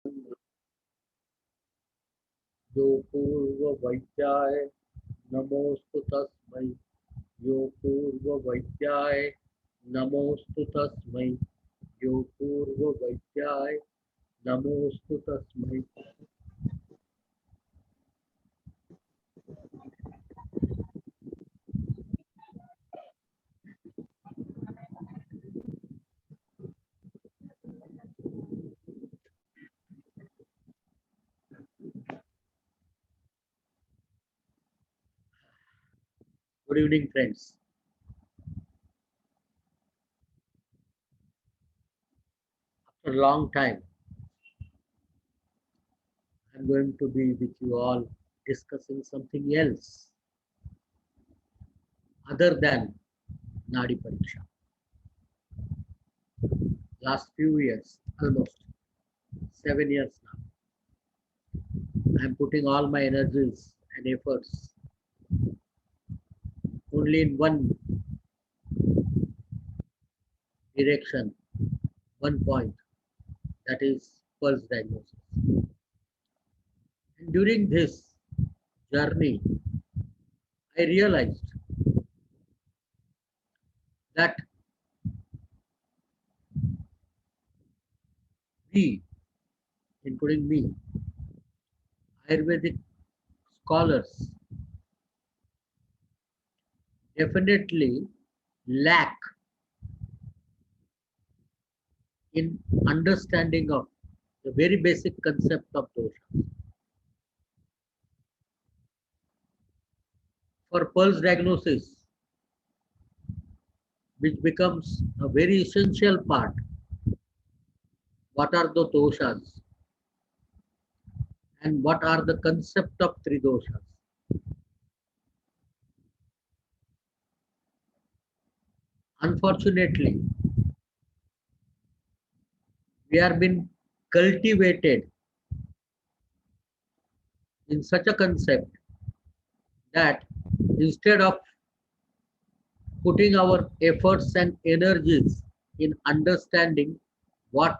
यो पूर्ववैद्याय नमोऽस्तु तस्मै यो पूर्ववैद्याय नमोऽस्तु तस्मै यो पूर्ववैद्याय नमोऽस्तु तस्मै. Good evening, friends. After a long time, I'm going to be with you all discussing something else other than Nadi Pariksha. Last few years, almost 7 years now, I'm putting all my energies and efforts only in one direction, one point, that is pulse diagnosis. And during this journey, I realized that we, including me, Ayurvedic scholars, definitely lack in understanding of the very basic concept of dosha. For pulse diagnosis, which becomes a very essential part, what are the doshas and what are the concept of three doshas? Unfortunately, we are being cultivated in such a concept that instead of putting our efforts and energies in understanding what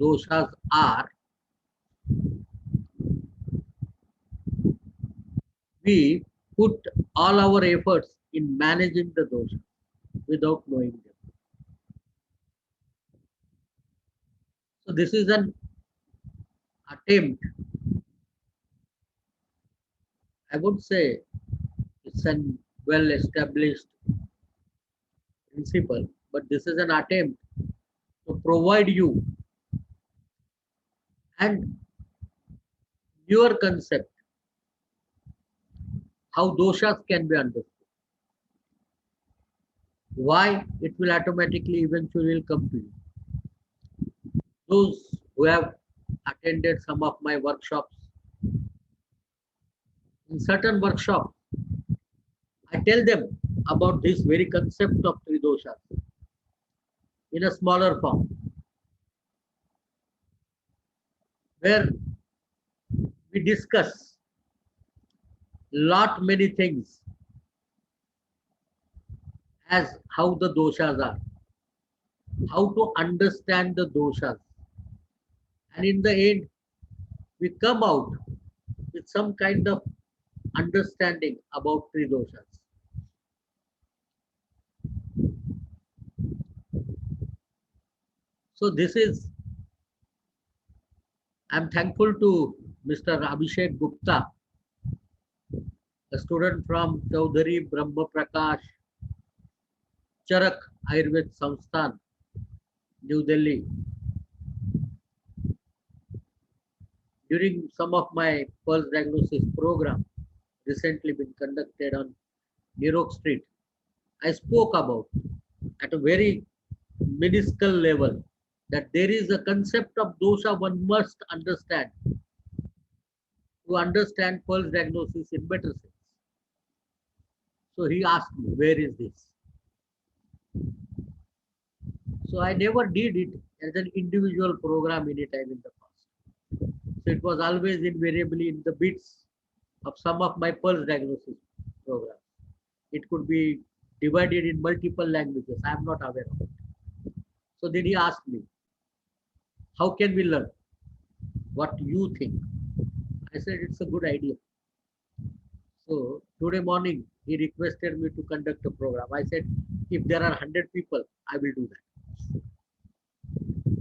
doshas are, we put all our efforts in managing the doshas without knowing them. So this is an attempt, I would say it's an well established principle, but this is an attempt to provide you and your concept how doshas can be understood. Why it will automatically eventually will come to you. Those who have attended some of my workshops, in certain workshops, I tell them about this very concept of three doshas in a smaller form, where we discuss lot many things as how the doshas are, how to understand the doshas, and in the end, we come out with some kind of understanding about three doshas. So this is, I'm thankful to Mr. Abhishek Gupta, a student from Chaudhary Brahma Prakash Charak Ayurved Sansthan, New Delhi. During some of my pulse diagnosis program recently been conducted on Nirok Street, I spoke about at a very minuscule level that there is a concept of dosha one must understand to understand pulse diagnosis in better sense. So he asked me, where is this? So I never did it as an individual program any time in the past. So it was always invariably in the bits of some of my pulse diagnosis programs. It could be divided in multiple languages. I am not aware of it. So then he asked me, how can we learn? what you think. I said, it's a good idea. So today morning, he requested me to conduct a program. I said, if there are 100 people, I will do that.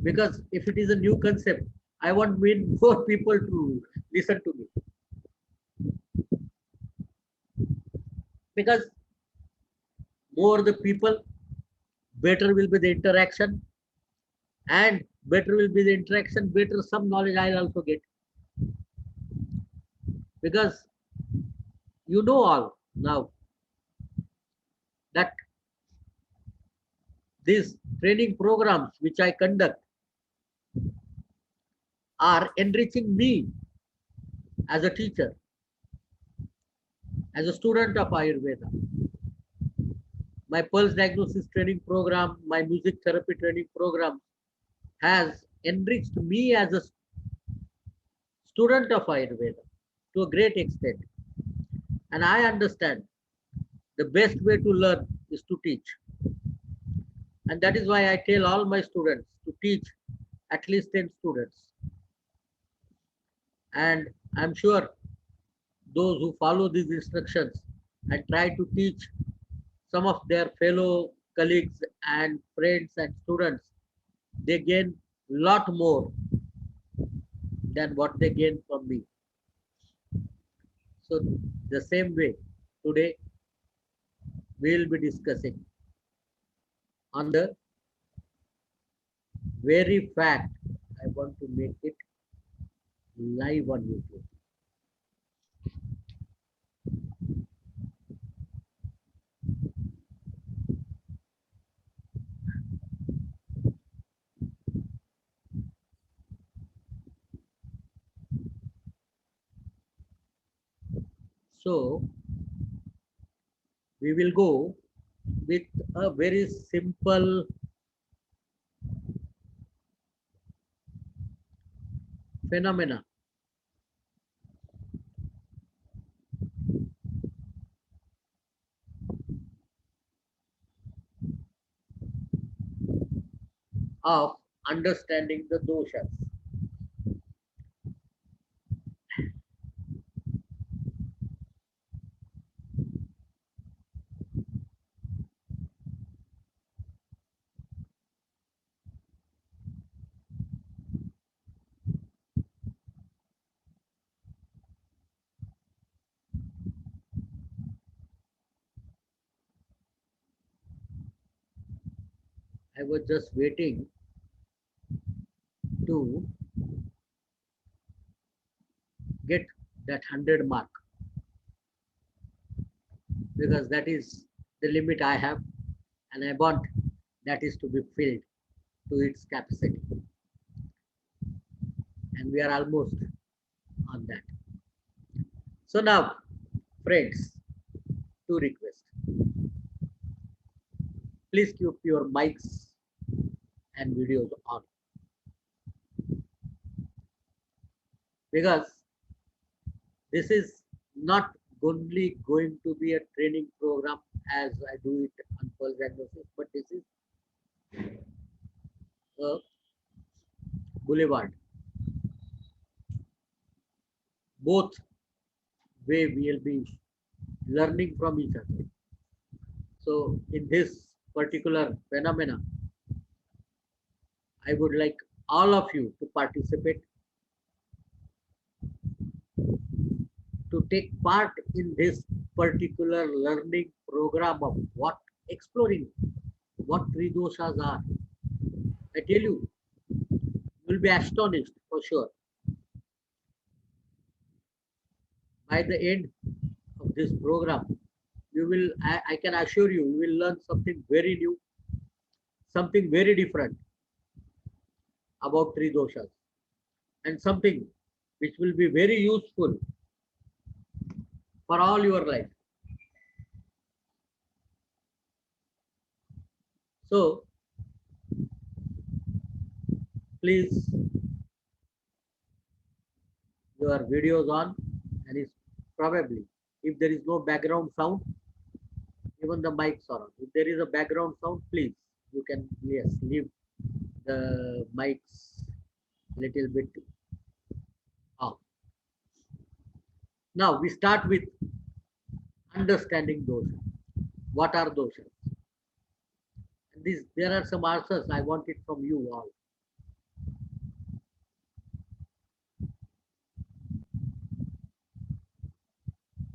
Because if it is a new concept, I want more people to listen to me. Because more the people, better will be the interaction, and better will be the interaction, better some knowledge I'll also get. Because you know all now that these training programs which I conduct are enriching me as a teacher, as a student of Ayurveda. My pulse diagnosis training program, my music therapy training program has enriched me as a student of Ayurveda to a great extent. And I understand the best way to learn is to teach. And that is why I tell all my students to teach at least 10 students. And I'm sure those who follow these instructions and try to teach some of their fellow colleagues and friends and students, they gain lot more than what they gain from me. So the same way, today we will be discussing on the very fact. I want to make it live on YouTube. So we will go with a very simple phenomena. Of understanding the doshas. I was just waiting to get that 100 mark, because that is the limit I have, and I want that is to be filled to its capacity. And we are almost on that. So now, friends, two requests. Please keep your mics and videos on, because this is not only going to be a training program as I do it on pulse diagnosis, but this is a boulevard. Both way we will be learning from each other. So in this particular phenomena, I would like all of you to participate, to take part in this particular learning program of what exploring what three doshas are. I tell you, you will be astonished for sure. By the end of this program, you will, I can assure you, you will learn something very new, something very different about three doshas, and something which will be very useful for all your life. So please, your videos on, and it's probably, if there is no background sound, even the mics are on. If there is a background sound, please, you can, yes, leave the mics little bit Now we start with understanding dosha. What are doshas? There are some answers I want it from you all.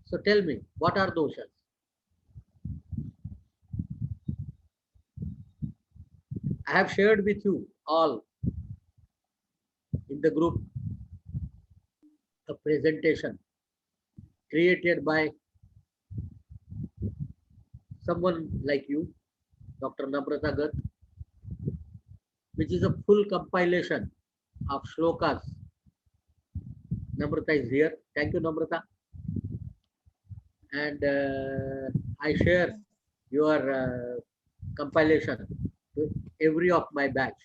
So tell me, what are doshas? I have shared with you all in the group a presentation created by someone like you, Dr. Namrata Garg, which is a full compilation of shlokas. Namrata is here. Thank you, Namrata. And I share your compilation to every of my batch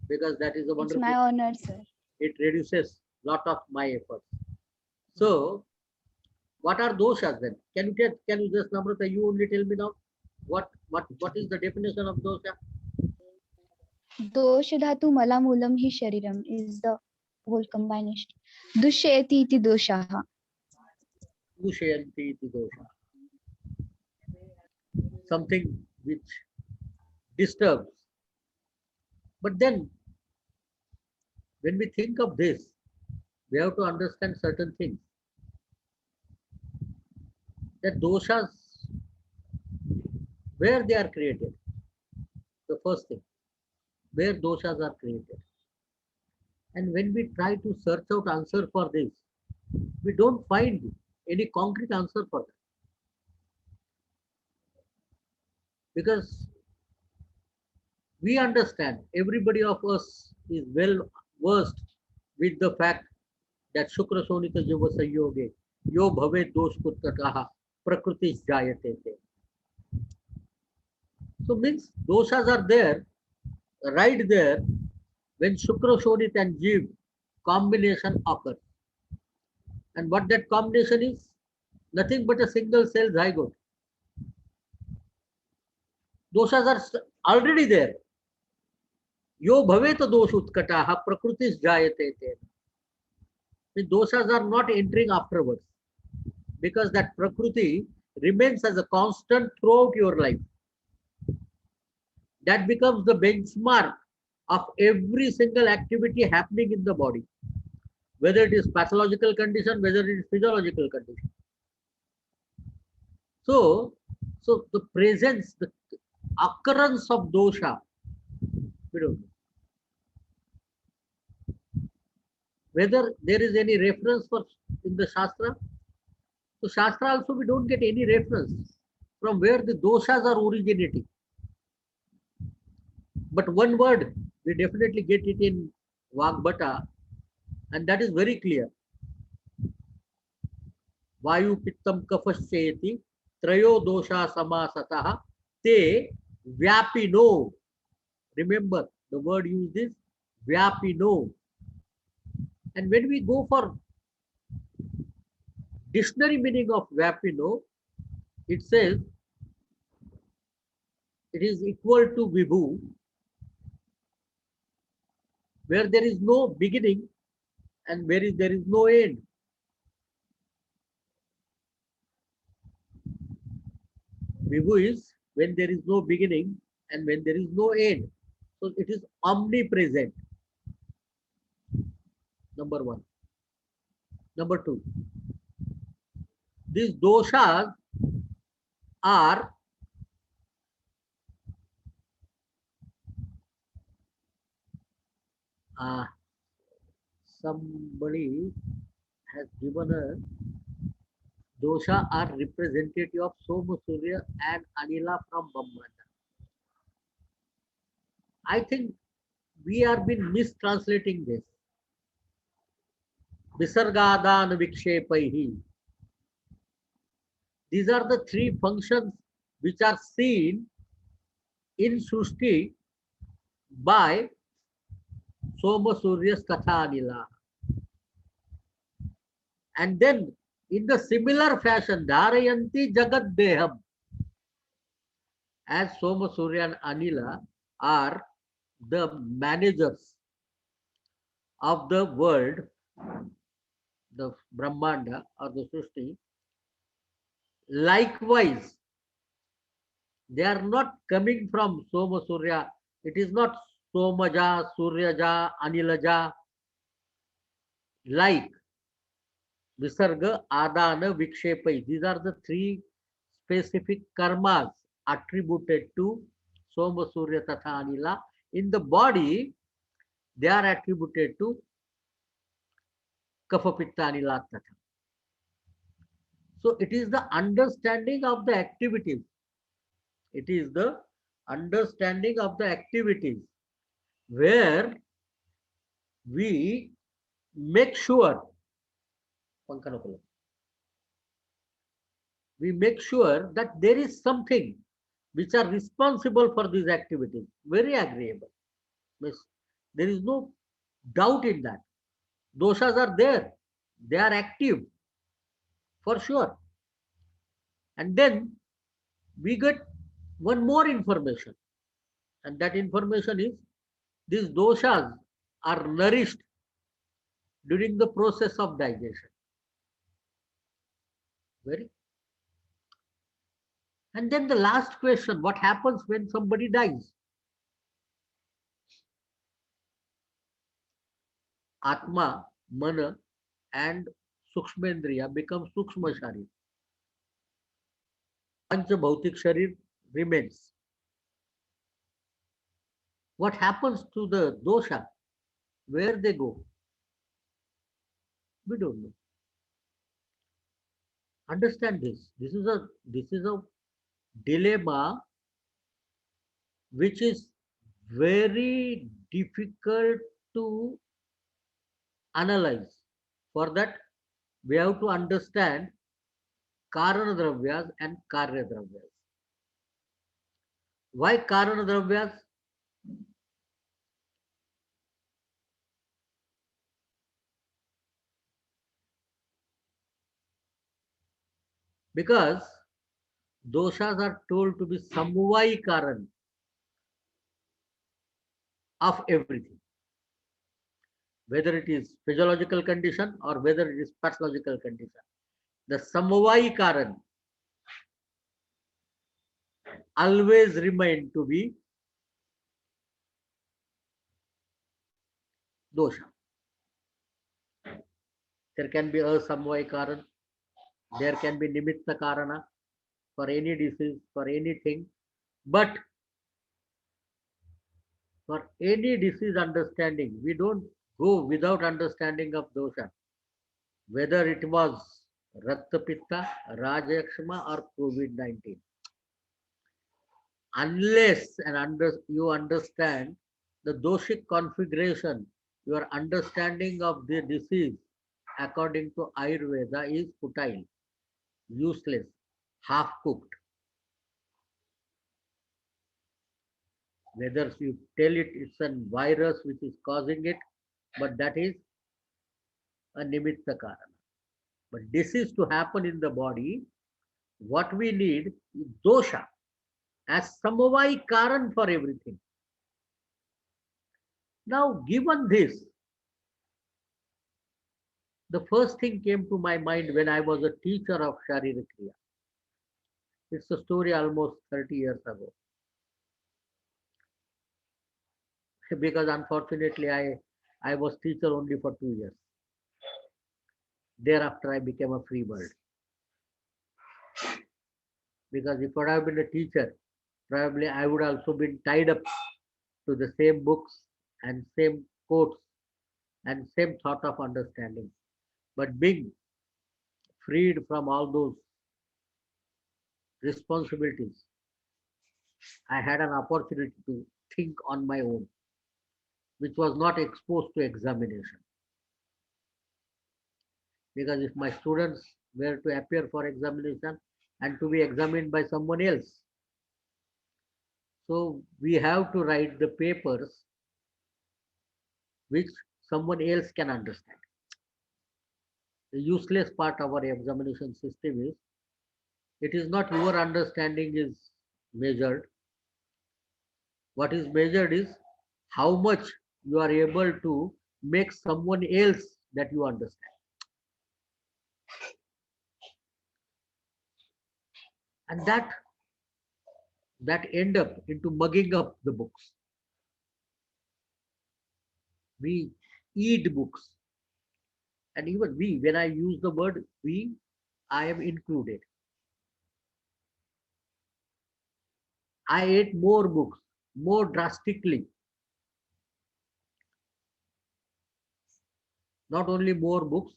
because that is a It's wonderful. my honor, sir. It reduces lot of my efforts. So, what are doshas then? Can you just Namrata, you only tell me now what is the definition of dosha? Dosha dhatu malamulam hi shariram is the whole combination. Dushyati iti doshaha. Dushayanti iti dosha. Something which disturbs. But then when we think of this, we have to understand certain things. That doshas, where they are created, the first thing, where doshas are created. And when we try to search out answer for this, we don't find any concrete answer for that. Because we understand, everybody of us is well versed with the fact that Shukra Sonita Jiva Sanyoge, Yo Bhave Dosh Kuttakaha, Prakriti Jayate. So means doshas are there, right there, when Shukra Sonit and Jiv combination occurs. And what that combination is? Nothing but a single cell zygote. Doshas are already there. Yo bhaveta dosh utkataha prakritis jayate te. The doshas are not entering afterwards because that prakriti remains as a constant throughout your life. That becomes the benchmark of every single activity happening in the body, whether it is pathological condition, whether it is physiological condition. So, the presence, the occurrence of dosha, we don't know. Whether there is any reference for in the Shastra. So Shastra also we don't get any reference from where the doshas are originating. But one word, we definitely get it in Vagbhata, and that is very clear. Vayu pittam kaphasyeti trayo dosha samasataha te vyapino. Remember, the word used is vyapino. And when we go for dictionary meaning of vyapino, it says it is equal to vibhu, where there is no beginning and where there is no end. Vibhu is when there is no beginning and when there is no end. So it is omnipresent. Number one. Number two. These doshas are somebody has given a dosha are representative of Soma, Surya and Anila from Brahmanda. I think we are been mistranslating this. Visargadan vikshepaihi. These are the three functions which are seen in Srushti by Soma, Surya's Katha Anila. And then in the similar fashion, Dharayanti Jagat Deham, as Soma, Surya and Anila are the managers of the world, the Brahmanda or the Srishti, likewise, they are not coming from Soma Surya. It is not Somaja, Suryaja, Anilaja, like Visarga, Adana, Vikshepai. These are the three specific karmas attributed to Soma, Surya, Tatha, Anila. In the body, they are attributed to Kapha, Pitta, Anila, Tatha. So it is the understanding of the activities. It is the understanding of the activities where we make sure, we make sure that there is something which are responsible for these activities. Very agreeable. Means there is no doubt in that. Doshas are there. They are active for sure. And then we get one more information. And that information is these doshas are nourished during the process of digestion. Very. And then the last question, what happens when somebody dies? Atma, Mana, and Sukshmendriya become Sukshma Sharir. Pancha Bhautik Sharir remains. What happens to the dosha? Where they go? We don't know. Understand this. This is a dilemma which is very difficult to analyze. For that, we have to understand Karana Dravyas and Karya Dravyas. Why Karana Dravyas? Because doshas are told to be samvai karan of everything, whether it is physiological condition or whether it is pathological condition. The samvai karan always remain to be dosha. There can be a samvai karan, there can be nimitta karana for any disease, for anything, but for any disease understanding, we don't go without understanding of dosha, whether it was Rakta Pitta, Rajayakshama or COVID-19. Unless you understand the doshic configuration, your understanding of the disease according to Ayurveda is futile, useless, half cooked. Whether you tell it it's a virus which is causing it, but that is a nimitta karana. But this is to happen in the body. What we need is dosha as samavai karan for everything. Now, given this, the first thing came to my mind when I was a teacher of Sharira Kriya. It's a story almost 30 years ago. Because unfortunately, I was teacher only for 2 years. Thereafter, I became a free bird. Because if I would have been a teacher, probably I would also been tied up to the same books and same quotes and same thought of understanding. But being freed from all those responsibilities, I had an opportunity to think on my own, which was not exposed to examination. Because if my students were to appear for examination and to be examined by someone else, so we have to write the papers which someone else can understand. The useless part of our examination system is it is not your understanding is measured. What is measured is how much you are able to make someone else that you understand. And that end up into mugging up the books. We eat books. And even we, when I use the word we, I am included. I ate more books, more drastically. Not only more books,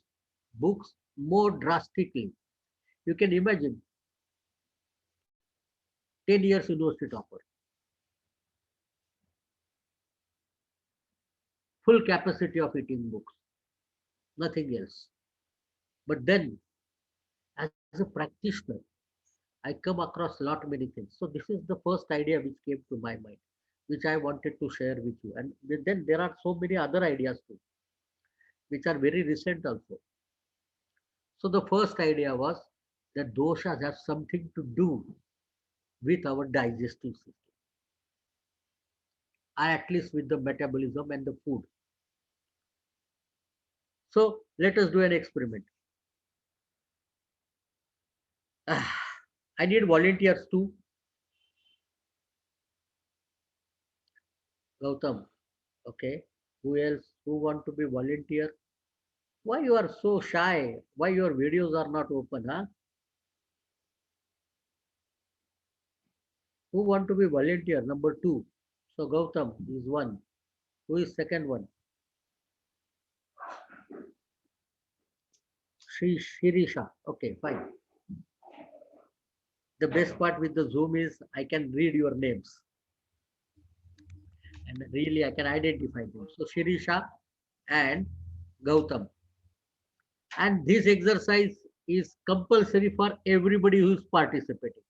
books more drastically. You can imagine 10 years university topper, full capacity of eating books, nothing else. But then, as a practitioner, I come across lot many things. So this is the first idea which came to my mind, which I wanted to share with you. And then there are so many other ideas too, which are very recent also. So the first idea was that doshas have something to do with our digestive system, or at least with the metabolism and the food. So let us do an experiment. I need volunteers too. Gautam. Okay. Who else? Who want to be volunteer? Why you are so shy? Why your videos are not open, huh? Who want to be volunteer? Number two. So Gautam is one. Who is second one? Shirisha. Okay, fine. The best part with the Zoom is I can read your names and really I can identify them. So Shirisha and Gautam. And this exercise is compulsory for everybody who is participating.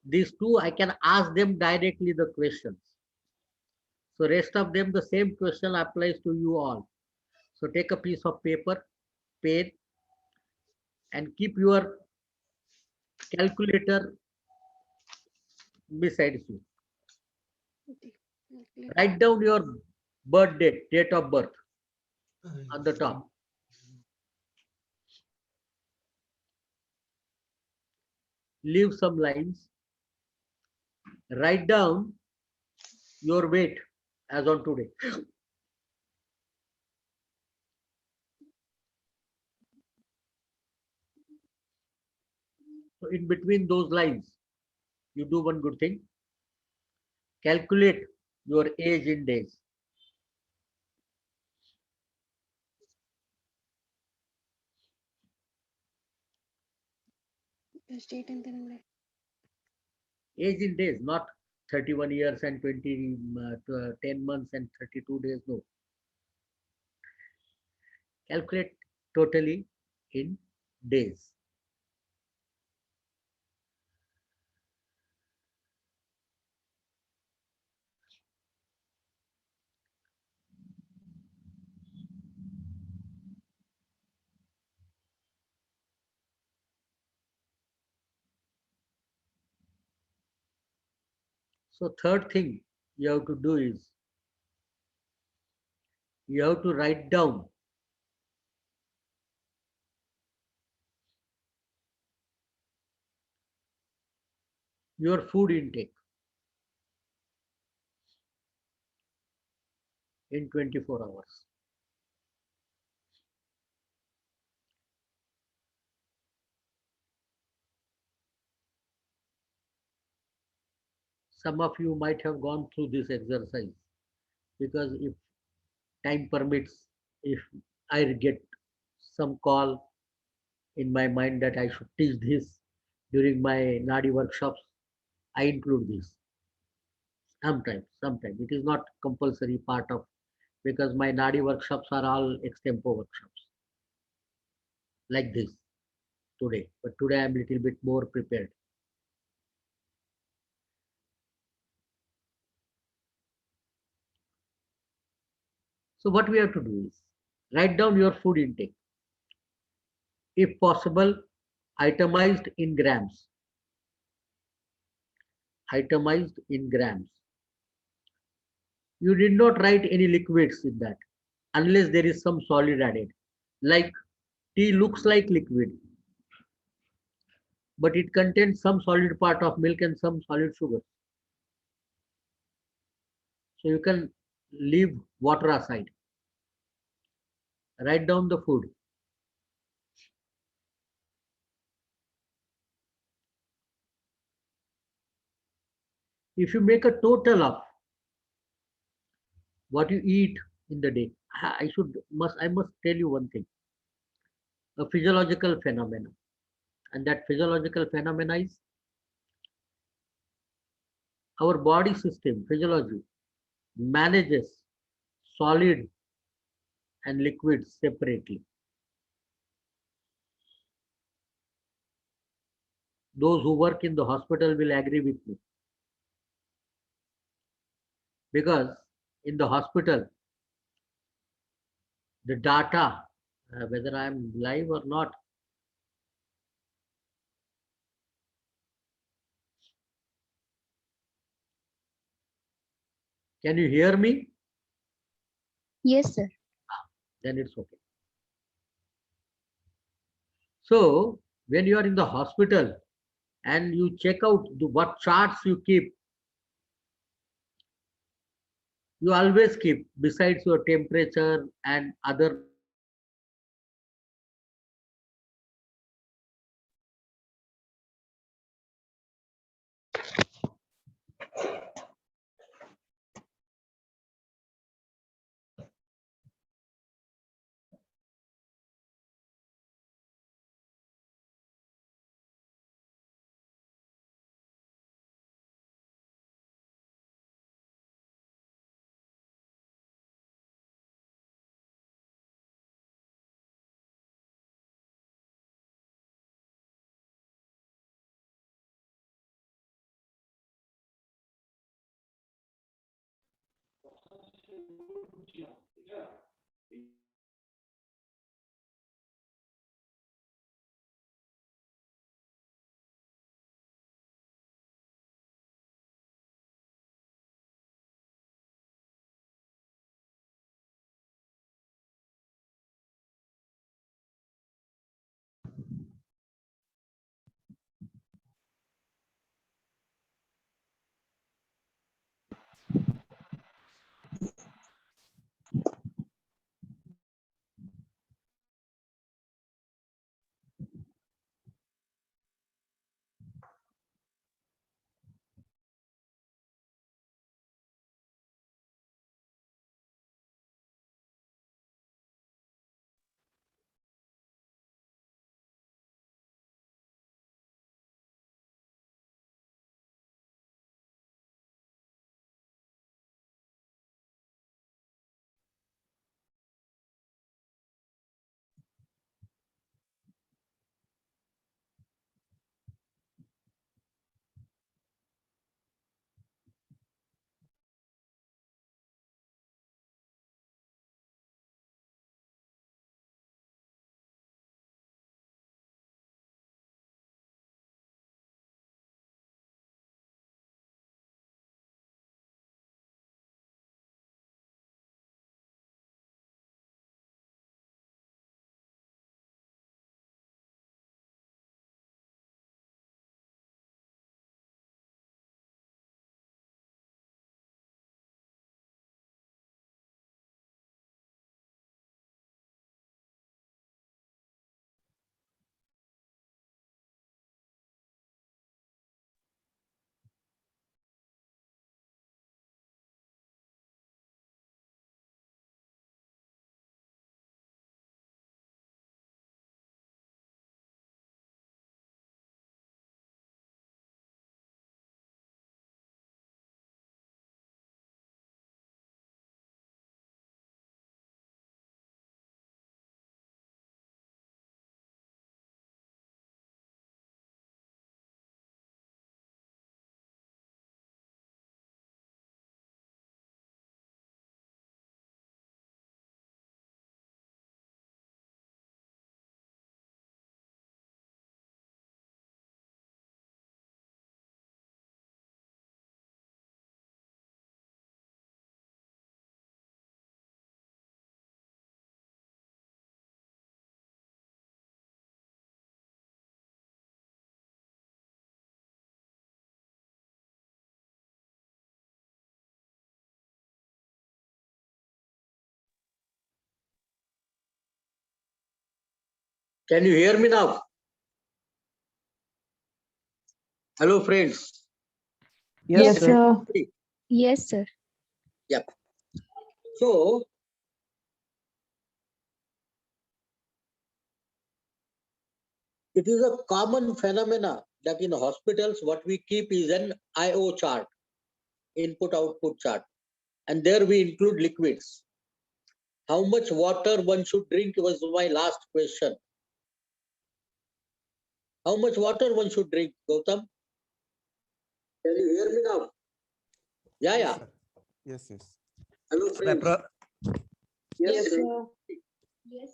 These two, I can ask them directly the questions. So rest of them, the same question applies to you all. So take a piece of paper, pen, and keep your calculator beside you. Write down your birth date of birth on the top. Leave some lines. Write down your weight as on today. So in between those lines, you do one good thing. Calculate your age in days. Age in days, not 31 years and 10 months and 32 days. No. Calculate totally in days. So third thing you have to do is you have to write down your food intake in 24 hours. Some of you might have gone through this exercise because if time permits, if I get some call in my mind that I should teach this during my Nadi workshops, I include this. Sometimes. It is not compulsory part of because my Nadi workshops are all extempo workshops like this today. But today I'm a little bit more prepared. So what we have to do is write down your food intake. If possible, itemized in grams. Itemized in grams. You did not write any liquids in that unless there is some solid added. Like tea looks like liquid. but it contains some solid part of milk and some solid sugar. So you can leave water aside. Write down the food. If you make a total of what you eat in the day, I must tell you one thing, a physiological phenomenon, and that physiological phenomena is our body system, physiology manages solid and liquid separately. Those who work in the hospital will agree with me, because in the hospital, the data, whether I am live or not, can you hear me? Yes, sir. Then it's okay. So when you are in the hospital and you check out what charts you keep, you always keep, besides your temperature and other Can you hear me now? Hello, friends. Yes, sir. Yes, sir. Yep. So, it is a common phenomena that in hospitals, what we keep is an IO chart, input-output chart. And there we include liquids. How much water one should drink was my last question. How much water one should drink, Gautam? Can you hear me now? Yeah, yeah. Sir. Yes, yes. Hello, Sir, friends. Yes, sir. Yes.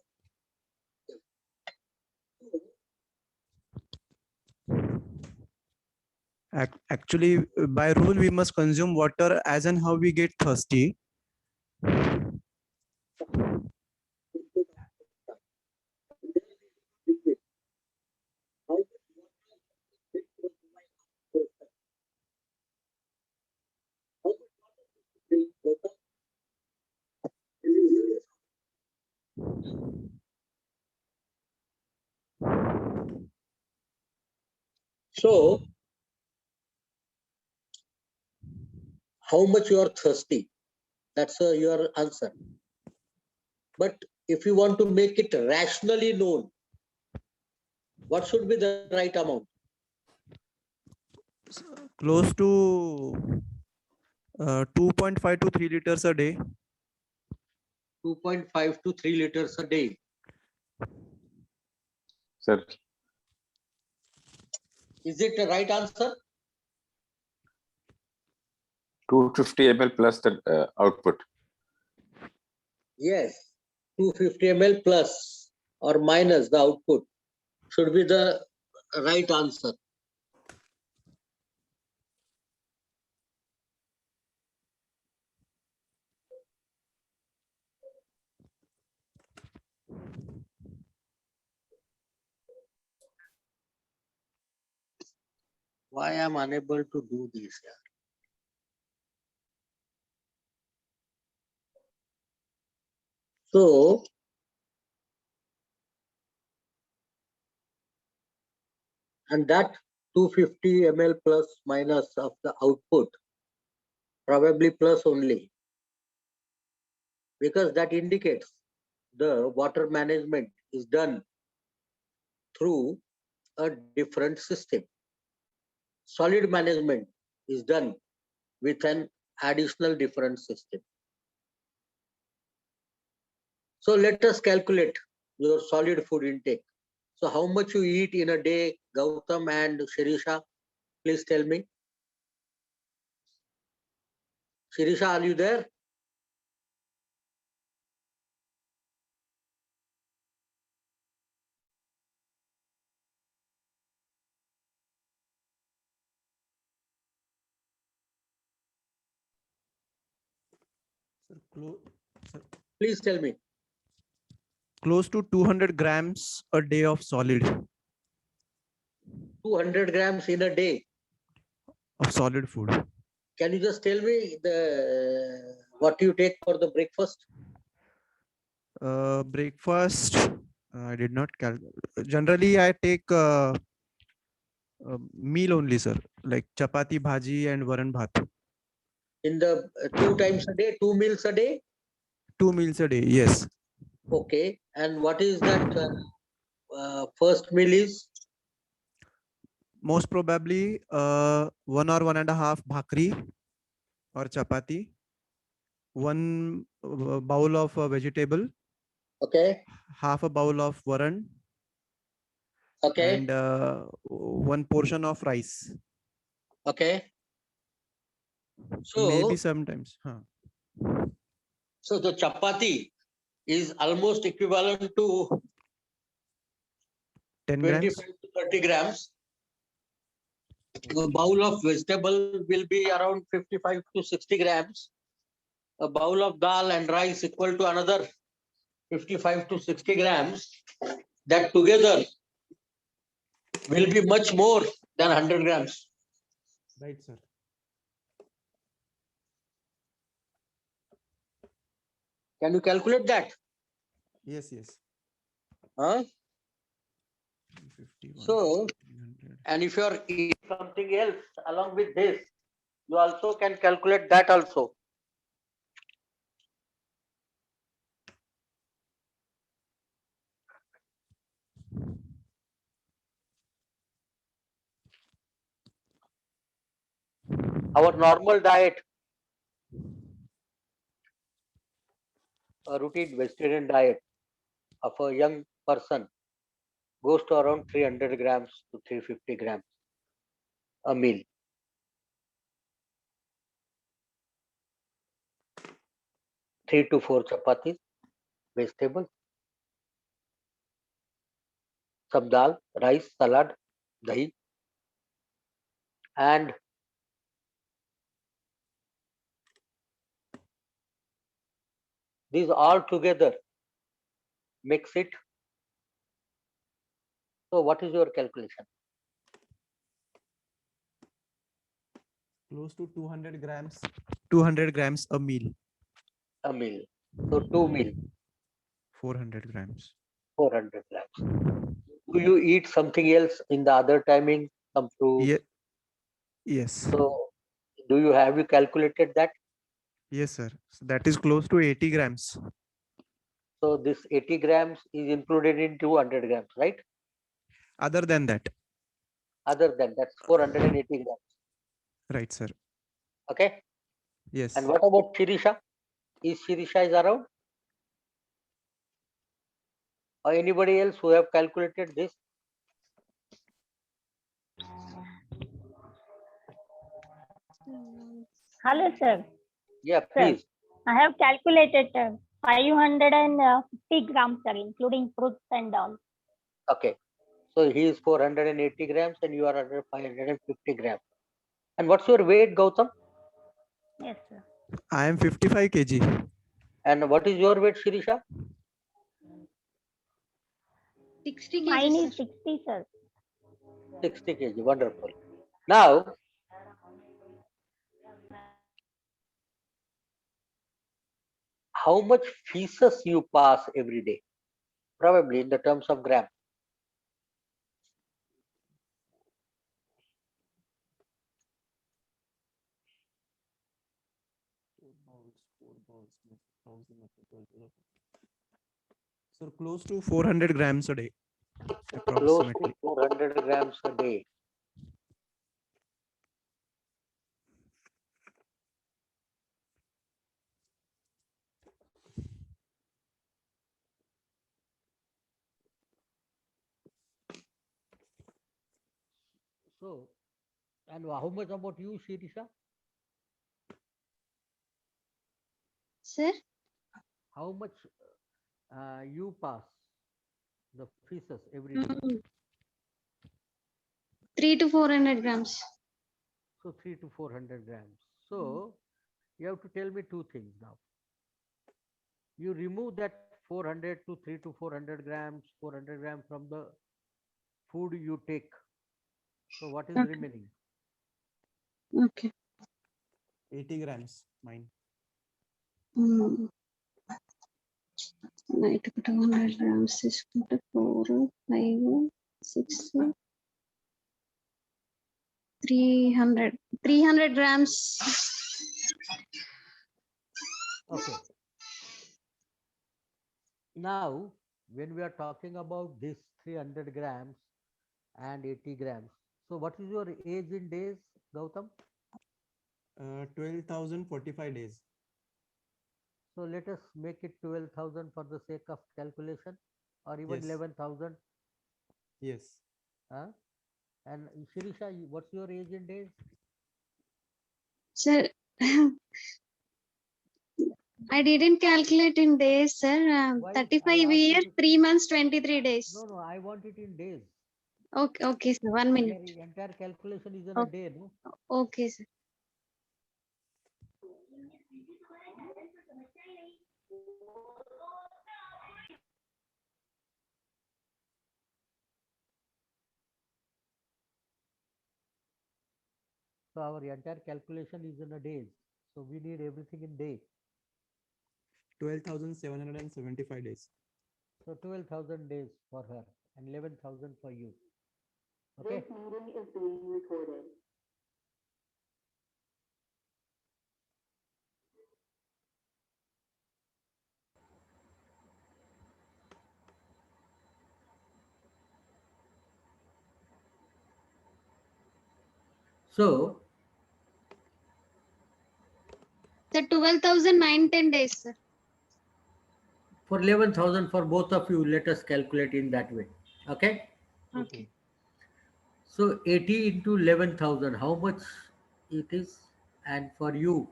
Actually, by rule, we must consume water as and how we get thirsty. So, how much you are thirsty? That's your answer. But if you want to make it rationally known, what should be the right amount? Close to 2.5 to 3 liters a day. 2.5 to 3 liters a day. Sir, Is it the right answer? 250 ml plus the output. Yes. 250 ml plus or minus the output should be the right answer. Why I'm unable to do this here? So, and that 250 ml plus minus of the output, probably plus only, because that indicates the water management is done through a different system. Solid management is done with an additional different system. So let us calculate your solid food intake. So how much you eat in a day, Gautam and Shirisha? Please tell me. Shirisha, are you there? Sir, Please tell me. close to 200 grams a day of solid 200 grams in a day. food. Can you just tell me the what you take for the breakfast? Breakfast, I did not calculate. Generally, I take meal only, sir, like chapati, bhaji, and varan bhat. In the 2 times a day, 2 meals a day? 2 meals a day, yes. Okay. And what is that first meal is? Most probably 1 or 1.5 bhakri or chapati, 1 bowl of vegetable, Okay. half a bowl of varan, Okay. and 1 portion of rice. Okay. Maybe So, sometimes. so the chapati is almost equivalent to 10 25 grams. to 30 grams. A bowl of vegetable will be around 55 to 60 grams. A bowl of dal and rice equal to another 55 to 60 grams. That together will be much more than 100 grams. Right, sir. Can you calculate that? Yes, yes. Huh? 350, So, 100. and if you are eating something else along with this, you also can calculate that also. Our normal diet, a routine vegetarian diet of a young person goes to around 300 grams to 350 grams a meal. Three to four chapatis, vegetables, some dal, rice, salad, dahi, and these all together makes it. So, what is your calculation? Close to 200 grams. 200 grams a meal. A meal. So, two meal, 400 grams. 400 grams. Do you eat something else in the other timing, some fruit? Yes. So, have you calculated that? Yes, sir. So that is close to 80 grams. So, this 80 grams is included in 200 grams, right? Other than that. Other than that's 480 grams. Right, sir. Okay. Yes. And what about Shirisha? Is Shirisha is around? Or anybody else who have calculated this? Hello, sir. Yeah, Sir. please. I have calculated 550 grams, sir, including fruits and all. Okay. So he is 480 grams and you are under 550 grams. And what's your weight, Gautam? Yes, sir. I am 55 kg. And what is your weight, Shirisha? 60 Mine kg, is sir. 60, sir. 60 kg. Wonderful. Now, how much feces you pass every day? Probably in the terms of gram. So close to 400 grams a day. Close to Approximately. 400 grams a day. So, and how much about you, Shirisha? Sir, How much you pass the feces every day? 3 to 400 grams. So 3 to 400 grams. So you have to tell me two things now. You remove that 400 to 3 to 400 grams, 400 grams from the food you take. So what is Okay. remaining? Okay. 80 grams. Mine. 200 grams is 4, 5, 6, 300. 300 grams. Okay. Now, when we are talking about this 300 grams and 80 grams, so what is your age in days, Gautam? 12,045 days. So let us make it 12,000 for the sake of calculation, or even Yes. 11,000. Yes. And Shirisha, what's your age in days? Sir, I didn't calculate in days, sir. Why? I 35 asked you years, to- 3 months, 23 days. No, I want it in days. Okay, okay, sir. 1 minute. Entire calculation is in a day, no? Okay, sir. So our entire calculation is in a days. So we need everything in day. 12,775 days. So 12,000 days for her. and 11,000 for you. Okay. So The 12,910 days, sir. for 11,000 for both of you, let us calculate in that way. Okay. Okay. So 80 into 11,000, how much it is? And for you,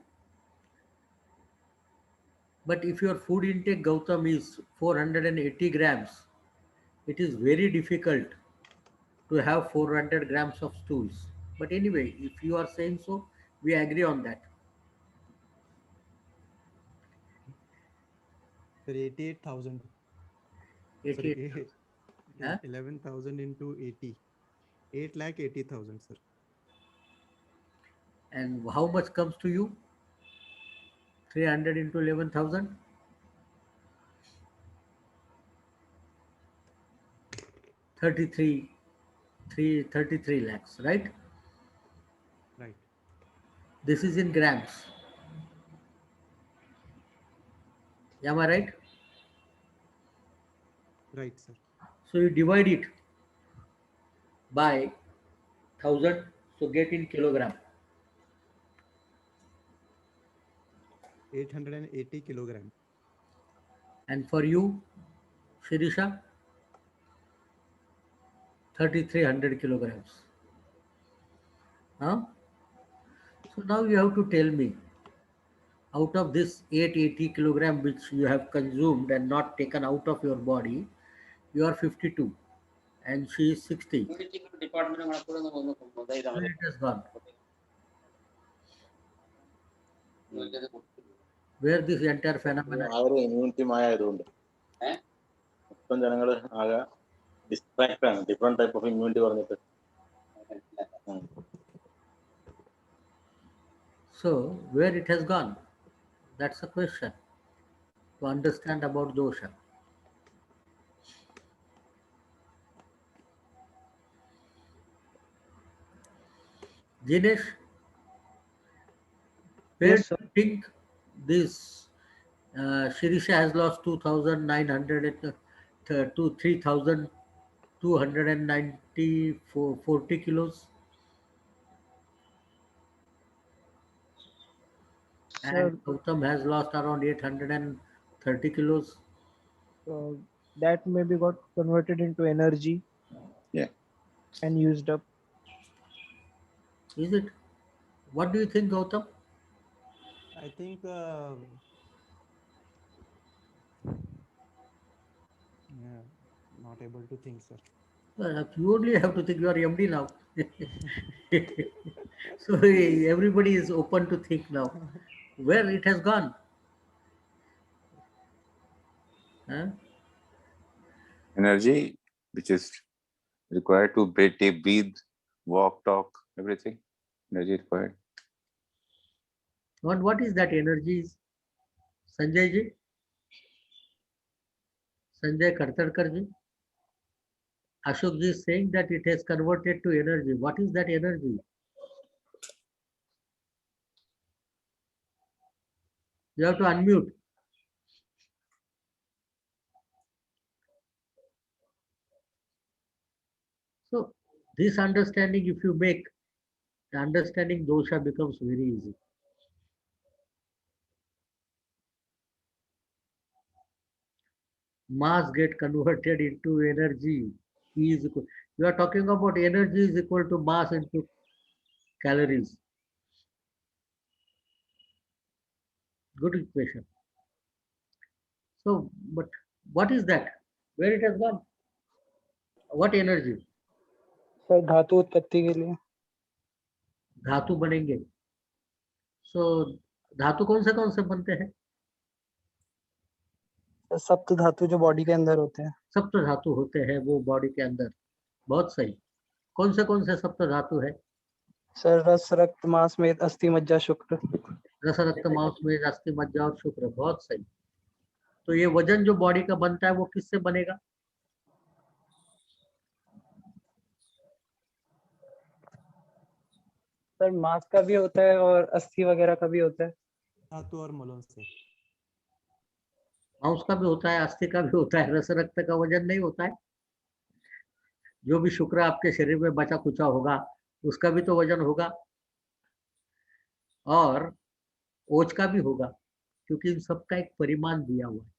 but if your food intake, Gautam, is 480 grams, it is very difficult to have 400 grams of stools. But anyway, if you are saying so, we agree on that. Sir, 88,000. 88. Sorry, Huh? 11,000 into 80. 8,80,000, sir. And how much comes to you? 300 into 11,000? 33 lakhs, right? Right. This is in grams. Am I right? Right, sir. So you divide it by 1,000, so get in kilogram. 880 kilogram. And for you, Shirisha, 3,300 kilograms. Huh? So now you have to tell me, out of this 880 kilogram which you have consumed and not taken out of your body, you are 52 and she is 60. Where it has gone? Where this entire phenomenon? ആ ഒരു immunity മായ ആയതുകൊണ്ട് മൊത്തം ജനങ്ങൾ ആകെ distract ആണ് different type of immunity പറഞ്ഞിട്ട്. So where it has gone? That's a question to understand about dosha. Jinesh, where Yes, do you think this Shirisha has lost 2,900 to 3,240 kilos? Sir, And Gautam has lost around 830 kilos. that maybe got converted into energy. Yeah. And used up. Is it? What do you think, Gautam? I think yeah, not able to think, sir. You only have to think. You are MD now. So everybody is open to think now. Where it has gone? Huh? Energy, which is required to breathe, walk, talk, everything. Energy required. What is that energy? Sanjay ji? Sanjay Kartarkar ji? Ashok ji is saying that it has converted to energy. What is that energy? You have to unmute. So this understanding, if you make, the understanding dosha becomes very easy. Mass get converted into energy. E is equal. You are talking about energy is equal to mass into calories. Good equation. So, but what is that? Where it has gone? What energy? Sir धातु उत्पत्ति के लिए. धातु बनेंगे. So धातु कौन से बनते हैं? सप्त धातु जो बॉडी के अंदर होते हैं. सप्त धातु होते हैं वो बॉडी के अंदर. बहुत सही. कौन से सप्त धातु है? सर रस रक्त मांस मेद अस्थि मज्जा शुक्र. रस रक्त मांस में अस्थि मज्जा और शुक्र. बहुत सही. तो ये वजन जो बॉडी का बनता है वो किससे बनेगा? सर मांस का भी होता है और अस्थि वगैरह का भी होता है। धातु और मलों से। मांस का भी होता है, अस्थि का भी होता है, रस रक्त का वजन नहीं होता है। जो भी शुक्र आपके शरीर में बचा कुचा होगा उसका भी तो वजन होगा, और ओज का भी होगा, क्योंकि इन सबका एक परिमाण दिया हुआ है,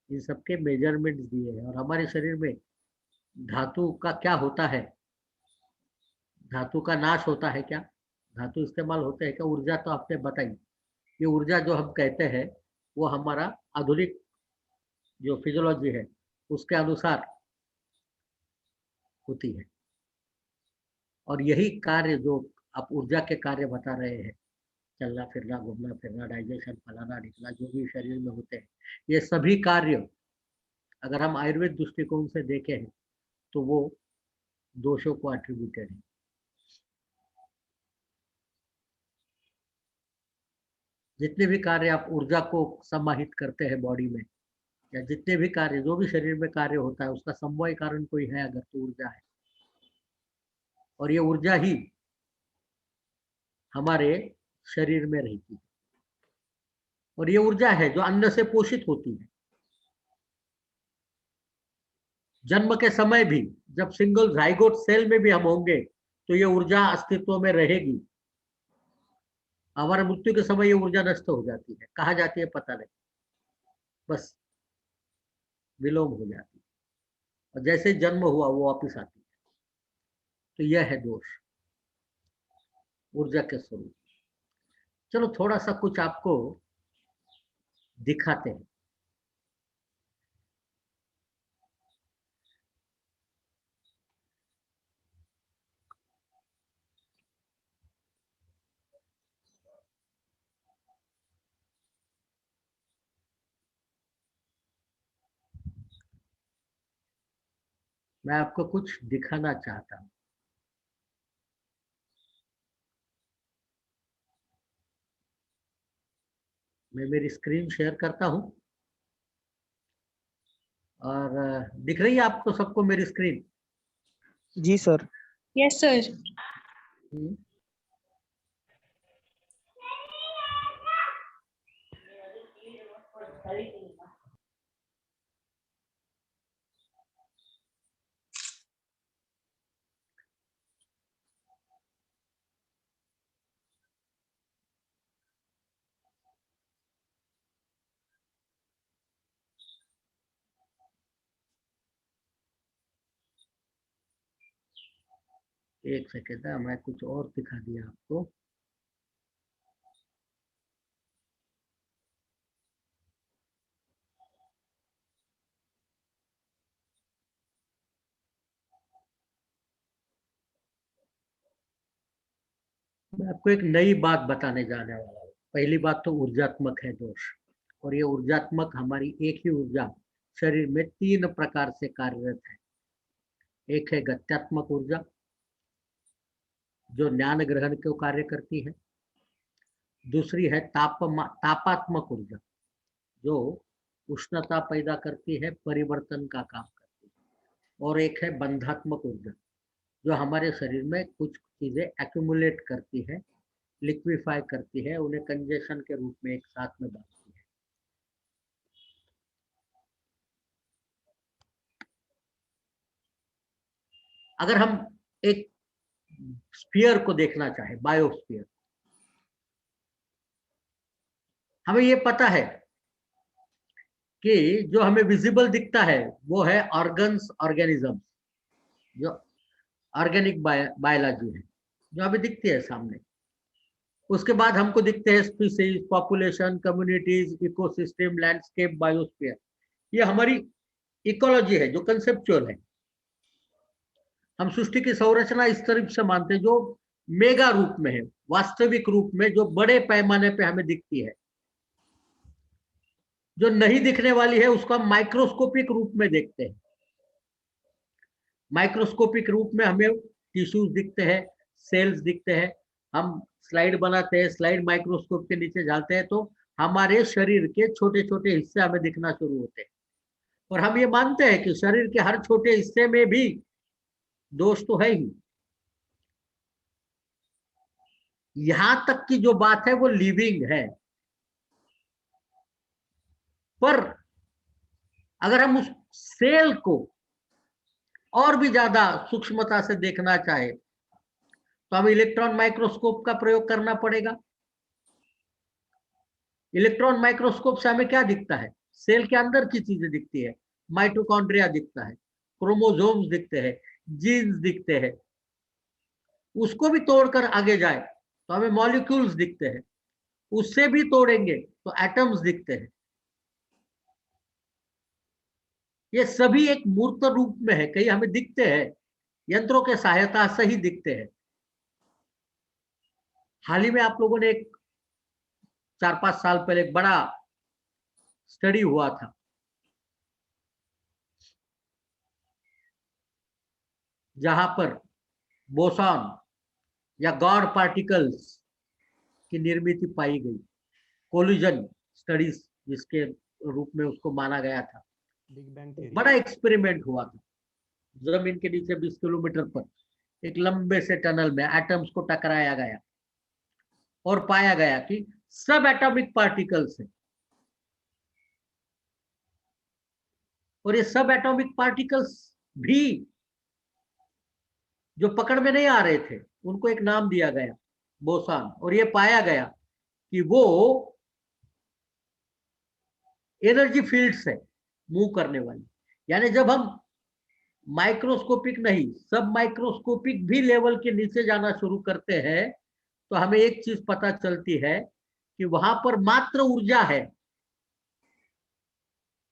इन सबके मेजरमेंट्स दिए हैं। और हमारे शरीर में धातु का क्या होता है, धातु का नाश होता है क्या, धातु इस्तेमाल होते हैं क्या, ऊर्जा तो आपने बताई। ये ऊर्जा जो हम कहते हैं वो हमारा आधुनिक जो फिजियोलॉजी है उसके अनुसार होती है। और यही कार्य जो आप ऊर्जा के कार्य बता रहे हैं, चलना फिरना, घूमना फिरना, डाइजेशन, फलाना ढिकना, जो भी शरीर में होते हैं, ये सभी कार्य अगर हम आयुर्वेद दृष्टिकोण से देखें हैं तो वो दोषों को एट्रीब्यूटेड है। जितने भी कार्य आप ऊर्जा को समाहित करते हैं बॉडी में, या जितने भी कार्य जो भी शरीर में कार्य होता है उसका समवाय कारण कोई है अगर तो ऊर्जा है। और ये ऊर्जा ही हमारे शरीर में रहती है, और ये ऊर्जा है जो अन्न से पोषित होती है। जन्म के समय भी जब सिंगल जाइगोट सेल में भी हम होंगे तो ये ऊर्जा अस्तित्व में रहेगी। हमारे मृत्यु के समय ये ऊर्जा नष्ट हो जाती है, कहाँ जाती है पता नहीं, बस विलोम हो जाती है, और जैसे जन्म हुआ वो वापिस आती है। तो यह है दोष ऊर्जा के स्वरूप। चलो थोड़ा सा कुछ आपको दिखाते हैं। मैं आपको कुछ दिखाना चाहता हूं। मैं मेरी स्क्रीन शेयर करता हूं, और दिख रही है आपको सबको मेरी स्क्रीन? जी सर। Yes, sir. हम्म। एक सेकेंड, मैं कुछ और दिखा दिया आपको। मैं आपको एक नई बात बताने जाने वाला हूँ। पहली बात तो ऊर्जात्मक है दोष, और ये ऊर्जात्मक हमारी एक ही ऊर्जा शरीर में 3 प्रकार से कार्यरत है। एक है गत्यात्मक ऊर्जा जो ज्ञान ग्रहण को कार्य करती है। दूसरी है तापात्मक ऊर्जा जो उष्णता पैदा करती है, परिवर्तन का काम करती है। और एक है बंधात्मक ऊर्जा जो हमारे शरीर में कुछ चीजें एक्यूमुलेट करती है, लिक्विफाई करती है, उन्हें कंजेशन के रूप में एक साथ में बांधती है। अगर हम एक स्फीयर को देखना चाहे, बायोस्फीयर, हमें ये पता है कि जो हमें विजिबल दिखता है वो है ऑर्गन्स, ऑर्गेनिज्म, जो ऑर्गेनिक बायोलॉजी है जो हमें दिखती है सामने। उसके बाद हमको दिखते हैं species, population, communities, ecosystem, landscape, biosphere. ये हमारी इकोलॉजी है जो कंसेप्चुअल है। हम सृष्टि की संरचना इस तरह से मानते हैं जो मेगा रूप में है, वास्तविक रूप में, जो बड़े पैमाने पे हमें दिखती है। जो नहीं दिखने वाली है उसको हम माइक्रोस्कोपिक रूप में देखते हैं। माइक्रोस्कोपिक रूप में हमें टिश्यूज दिखते हैं, सेल्स दिखते हैं। हम स्लाइड बनाते हैं, स्लाइड माइक्रोस्कोप के नीचे जाते हैं तो हमारे शरीर के छोटे छोटे हिस्से हमें दिखना शुरू होते हैं। और हम ये मानते हैं कि शरीर के हर छोटे हिस्से में भी दोष तो है ही। यहां तक की जो बात है वो लिविंग है, पर अगर हम उस सेल को और भी ज्यादा सूक्ष्मता से देखना चाहे तो हमें इलेक्ट्रॉन माइक्रोस्कोप का प्रयोग करना पड़ेगा। इलेक्ट्रॉन माइक्रोस्कोप से हमें क्या दिखता है? सेल के अंदर की चीजें दिखती है, माइटोकॉन्ड्रिया दिखता है, क्रोमोसोम्स दिखते हैं, जीन्स दिखते हैं। उसको भी तोड़कर आगे जाए तो हमें मॉलिक्यूल्स दिखते हैं, उससे भी तोड़ेंगे तो एटम्स दिखते हैं। ये सभी एक मूर्त रूप में है, कहीं हमें दिखते हैं, यंत्रों के सहायता से ही दिखते हैं। हाल ही में आप लोगों ने एक 4-5 साल पहले एक बड़ा स्टडी हुआ था, जहां पर बोसॉन या गॉड पार्टिकल्स की निर्मित पाई गई, कोलिजन स्टडीज जिसके रूप में उसको माना गया था। Big bang theory. बड़ा एक्सपेरिमेंट हुआ था, जमीन के नीचे 20 किलोमीटर पर एक लंबे से टनल में एटम्स को टकराया गया और पाया गया कि सब एटॉमिक पार्टिकल्स है, और ये सब एटॉमिक पार्टिकल्स भी जो पकड़ में नहीं आ रहे थे उनको एक नाम दिया गया, बोसॉन, और ये पाया गया कि वो एनर्जी फील्ड से मूव करने वाली। यानी जब हम माइक्रोस्कोपिक नहीं, सब माइक्रोस्कोपिक भी लेवल के नीचे जाना शुरू करते हैं तो हमें एक चीज पता चलती है कि वहां पर मात्र ऊर्जा है,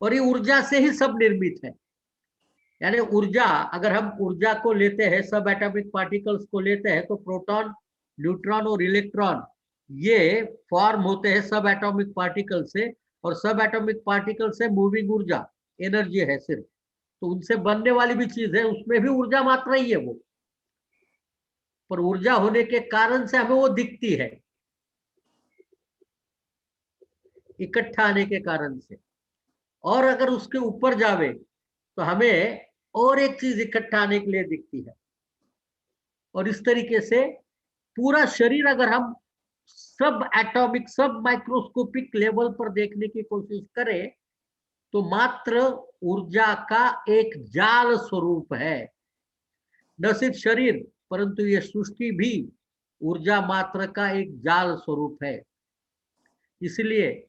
और ये ऊर्जा से ही सब निर्मित है। यानी ऊर्जा, अगर हम ऊर्जा को लेते हैं, सब एटॉमिक पार्टिकल्स को लेते हैं, तो प्रोटॉन, न्यूट्रॉन और इलेक्ट्रॉन ये फॉर्म होते हैं सब एटॉमिक पार्टिकल से, और सब एटॉमिक पार्टिकल से मूविंग ऊर्जा, एनर्जी है सिर्फ, तो उनसे बनने वाली भी चीज है, उसमें भी ऊर्जा मात्रा ही है वो, पर ऊर्जा होने के कारण से हमें वो दिखती है, इकट्ठा आने के कारण से। और अगर उसके ऊपर जावे तो हमें और एक चीज इकट्ठा आने के लिए दिखती है। और इस तरीके से पूरा शरीर अगर हम सब एटॉमिक, सब माइक्रोस्कोपिक लेवल पर देखने की कोशिश करें तो मात्र ऊर्जा का एक जाल स्वरूप है। न सिर्फ शरीर, परंतु ये सृष्टि भी ऊर्जा मात्र का एक जाल स्वरूप है। इसलिए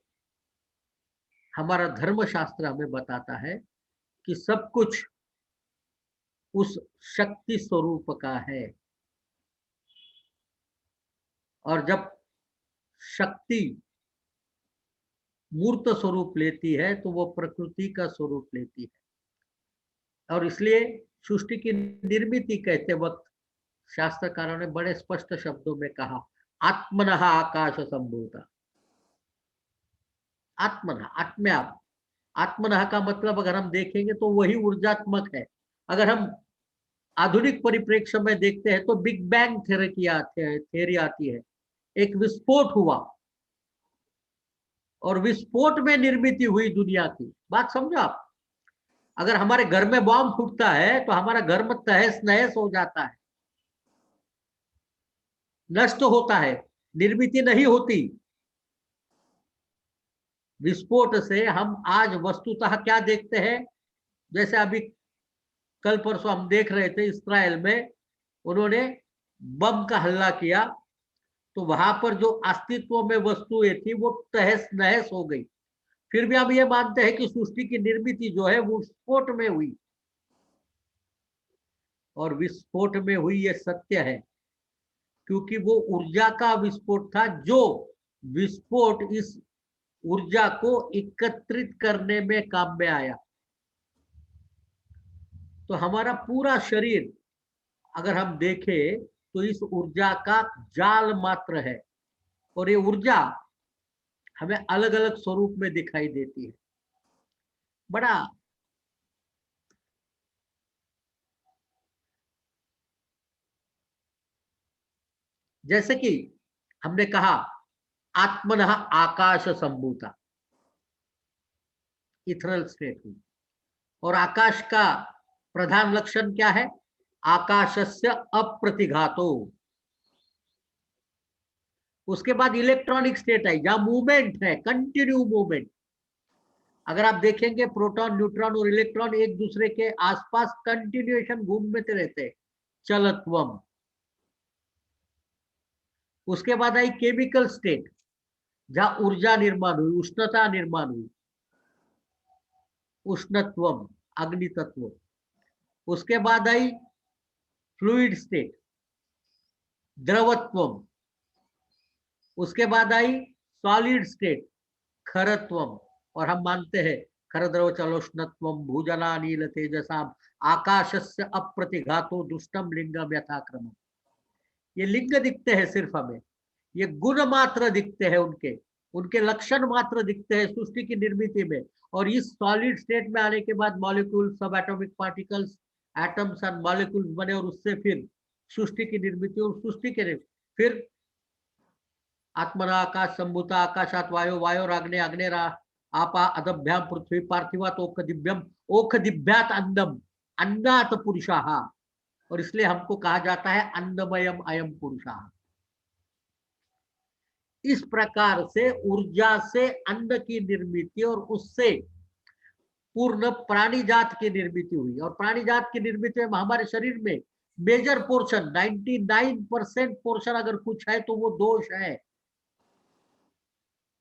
हमारा धर्मशास्त्र हमें बताता है कि सब कुछ उस शक्ति स्वरूप का है, और जब शक्ति मूर्त स्वरूप लेती है तो वो प्रकृति का स्वरूप लेती है। और इसलिए सृष्टि की निर्मित कहते वक्त शास्त्रकारों ने बड़े स्पष्ट शब्दों में कहा, आत्मनः आकाश संभूता। आत्मनः, आत्म्याप, आत्मनः का मतलब अगर हम देखेंगे तो वही ऊर्जात्मक है। अगर हम आधुनिक परिप्रेक्ष्य में देखते हैं तो बिग बैंग थ्योरी आती है, एक विस्फोट हुआ और विस्फोट में निर्मित हुई दुनिया की बात समझो आप। अगर हमारे घर में बॉम्ब फूटता है तो हमारा घर में तहस नहस हो जाता है, नष्ट होता है, निर्मित नहीं होती। विस्फोट से हम आज वस्तुतः क्या देखते हैं, जैसे अभी कल परसों हम देख रहे थे इस्राएल में उन्होंने बम का हमला किया, तो वहां पर जो अस्तित्व में वस्तुएं थी वो तहस नहस हो गई। फिर भी हम ये मानते हैं कि सृष्टि की निर्मित जो है वो विस्फोट में हुई, और विस्फोट में हुई ये सत्य है, क्योंकि वो ऊर्जा का विस्फोट था, जो विस्फोट इस ऊर्जा को एकत्रित करने में काम में आया। तो हमारा पूरा शरीर अगर हम देखें तो इस ऊर्जा का जाल मात्र है, और ये ऊर्जा हमें अलग अलग स्वरूप में दिखाई देती है। बड़ा जैसे कि हमने कहा आत्मनः आकाश संभूता, इथरल स्टेट हुई, और आकाश का प्रधान लक्षण क्या है? आकाशस्य अप्रतिघातो, उसके बाद इलेक्ट्रॉनिक स्टेट आई जहां मूवमेंट है, कंटिन्यू मूवमेंट। अगर आप देखेंगे प्रोटॉन, न्यूट्रॉन और इलेक्ट्रॉन एक दूसरे के आसपास कंटिन्यूएशन घूमते रहते हैं, चलत्वम। उसके बाद आई केमिकल स्टेट जहां ऊर्जा निर्माण हुई, उष्णता निर्माण हुई, उष्णत्वम, अग्नि तत्व। उसके बाद आई फ्लूइड स्टेट, द्रवत्वम। उसके बाद आई सॉलिड स्टेट, खरत्वम। और हम मानते हैं खर द्रव चलोष्णत्वम भूजला नील तेजसाम आकाशस्य अप्रतिघातो दुष्टम लिंगम यथाक्रमम। ये लिंग दिखते हैं सिर्फ हमें, ये गुण मात्र दिखते हैं, उनके उनके लक्षण मात्र दिखते हैं सृष्टि की निर्मिति में। और इस सॉलिड स्टेट में आने के बाद मॉलिक्यूल, सब atomic particles, atoms and molecules बने और उससे फिर सृष्टि की निर्मिति। और सृष्टि के फिर आत्मना आकाश संभूता आकाशात वायो वायोराग्ने अग्नेरा आपा अदभ्याम पृथ्वी पार्थिवात ओख दिव्यम ओख दिव्यात अन्नम अन्नात पुरुषाः। और इसलिए हमको कहा जाता है अन्नमयम अयम पुरुषाः। इस प्रकार से ऊर्जा से अन्न की निर्मिति और उससे पूर्ण प्राणी जात की निर्मिति हुई। और प्राणी जात की निर्मिति में हमारे शरीर में मेजर पोर्शन 99% पोर्शन अगर कुछ है तो वो दोष है।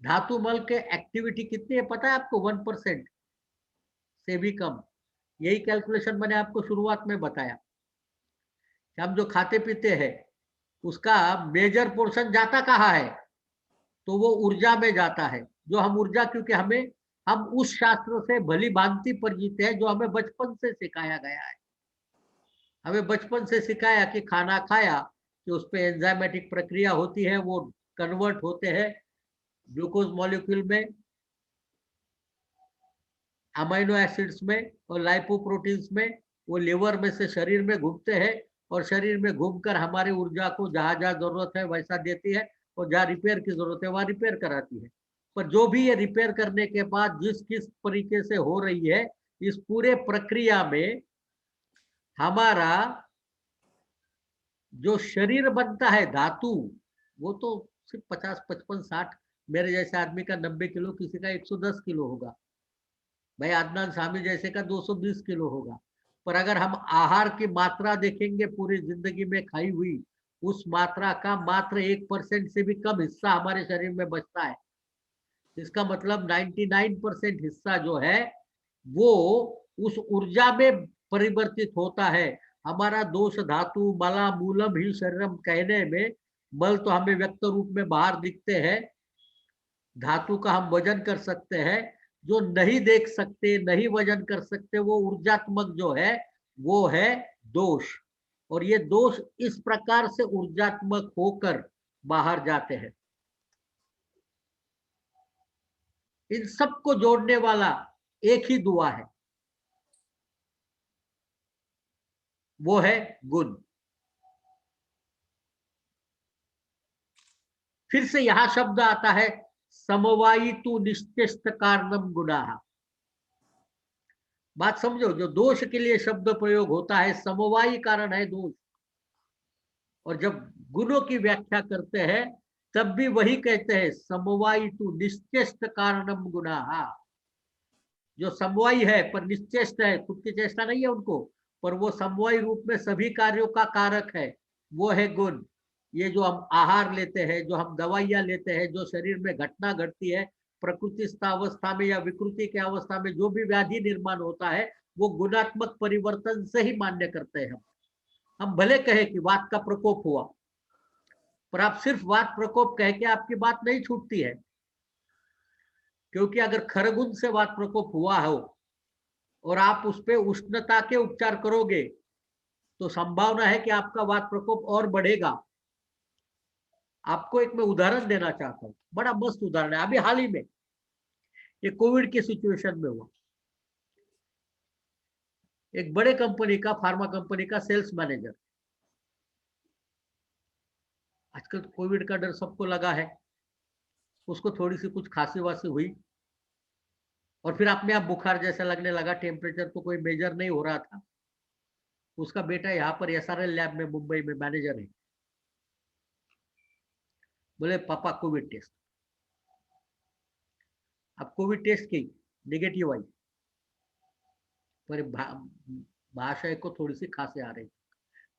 धातु मल के एक्टिविटी कितनी है पता है आपको? 1% से भी कम। यही कैलकुलेशन मैंने आपको शुरुआत में बताया कि हम जो खाते पीते हैं उसका मेजर पोर्शन जाता कहाँ है? तो वो ऊर्जा में जाता है। जो हम ऊर्जा, क्योंकि हम उस शास्त्र से भली भांति परिचित है जो हमें बचपन से सिखाया गया है। हमें बचपन से सिखाया कि खाना खाया कि उस पर एंजाइमेटिक प्रक्रिया होती है, वो कन्वर्ट होते हैं ग्लूकोज मॉलिक्यूल में, अमाइनो एसिड्स में और लाइपोप्रोटीन्स में। वो लिवर में से शरीर में घूमते हैं और शरीर में घूमकर हमारी ऊर्जा को जहां जहां जरूरत है वैसा देती है और जहां रिपेयर की जरूरत है वहां रिपेयर कराती है। पर जो भी ये रिपेयर करने के बाद जिस किस तरीके से हो रही है, इस पूरे प्रक्रिया में हमारा जो शरीर बनता है धातु, वो तो सिर्फ 50, 55, 60, मेरे जैसे आदमी का 90 किलो, किसी का 110 किलो होगा, भाई अदनान सामी जैसे का 220 किलो होगा। पर अगर हम आहार की मात्रा देखेंगे पूरी जिंदगी में खाई हुई, उस मात्रा का मात्र 1% से भी कम हिस्सा हमारे शरीर में बचता है। इसका मतलब 99% हिस्सा जो है वो उस ऊर्जा में परिवर्तित होता है। हमारा दोष धातु मला मूलम ही शरीरम कहने में, मल तो हमें व्यक्त रूप में बाहर दिखते हैं, धातु का हम वजन कर सकते हैं। जो नहीं देख सकते, नहीं वजन कर सकते, वो ऊर्जात्मक जो है वो है दोष। और ये दोष इस प्रकार से ऊर्जात्मक होकर बाहर जाते हैं। इन सबको जोड़ने वाला एक ही दुआ है, वो है गुण। फिर से यहां शब्द आता है समवायितु निश्चेष्ट कारणम गुणाः। बात समझो, जो दोष के लिए शब्द प्रयोग होता है समवायी कारण है दोष। और जब गुणों की व्याख्या करते हैं तब भी वही कहते हैं समवायितु निश्चेष्ट कारणम गुणाः। जो समवायी है पर निश्चेष्ट है, खुद की चेष्टा नहीं है उनको, पर वो समवायी रूप में सभी कार्यों का कारक है, वो है गुण। ये जो हम आहार लेते हैं, जो हम दवाइयां लेते हैं, जो शरीर में घटना घटती है प्रकृतिस्थ अवस्था में या विकृति के अवस्था में, जो भी व्याधि निर्माण होता है वो गुणात्मक परिवर्तन से ही मान्य करते हैं। हम भले कहे कि वात का प्रकोप हुआ, पर आप सिर्फ वात प्रकोप कह के आपकी बात नहीं छूटती है, क्योंकि अगर खरगुण से वात प्रकोप हुआ हो और आप उस पर उष्णता के उपचार करोगे तो संभावना है कि आपका वात प्रकोप और बढ़ेगा। आपको एक मैं उदाहरण देना चाहता हूं, बड़ा मस्त उदाहरण है। अभी हाल ही में ये कोविड के सिचुएशन में हुआ। एक बड़े कंपनी का, फार्मा कंपनी का सेल्स मैनेजर, आजकल कोविड का डर सबको लगा है, उसको थोड़ी सी कुछ खांसी वासी हुई और फिर अपने आप बुखार जैसा लगने लगा। टेम्परेचर तो कोई मेजर नहीं हो रहा था। उसका बेटा यहाँ पर SRL लैब में मुंबई में मैनेजर है। बोले पापा कोविड टेस्ट। अब कोविड टेस्ट की नेगेटिव आई, पर महाशय को थोड़ी सी खांसी आ रही थी,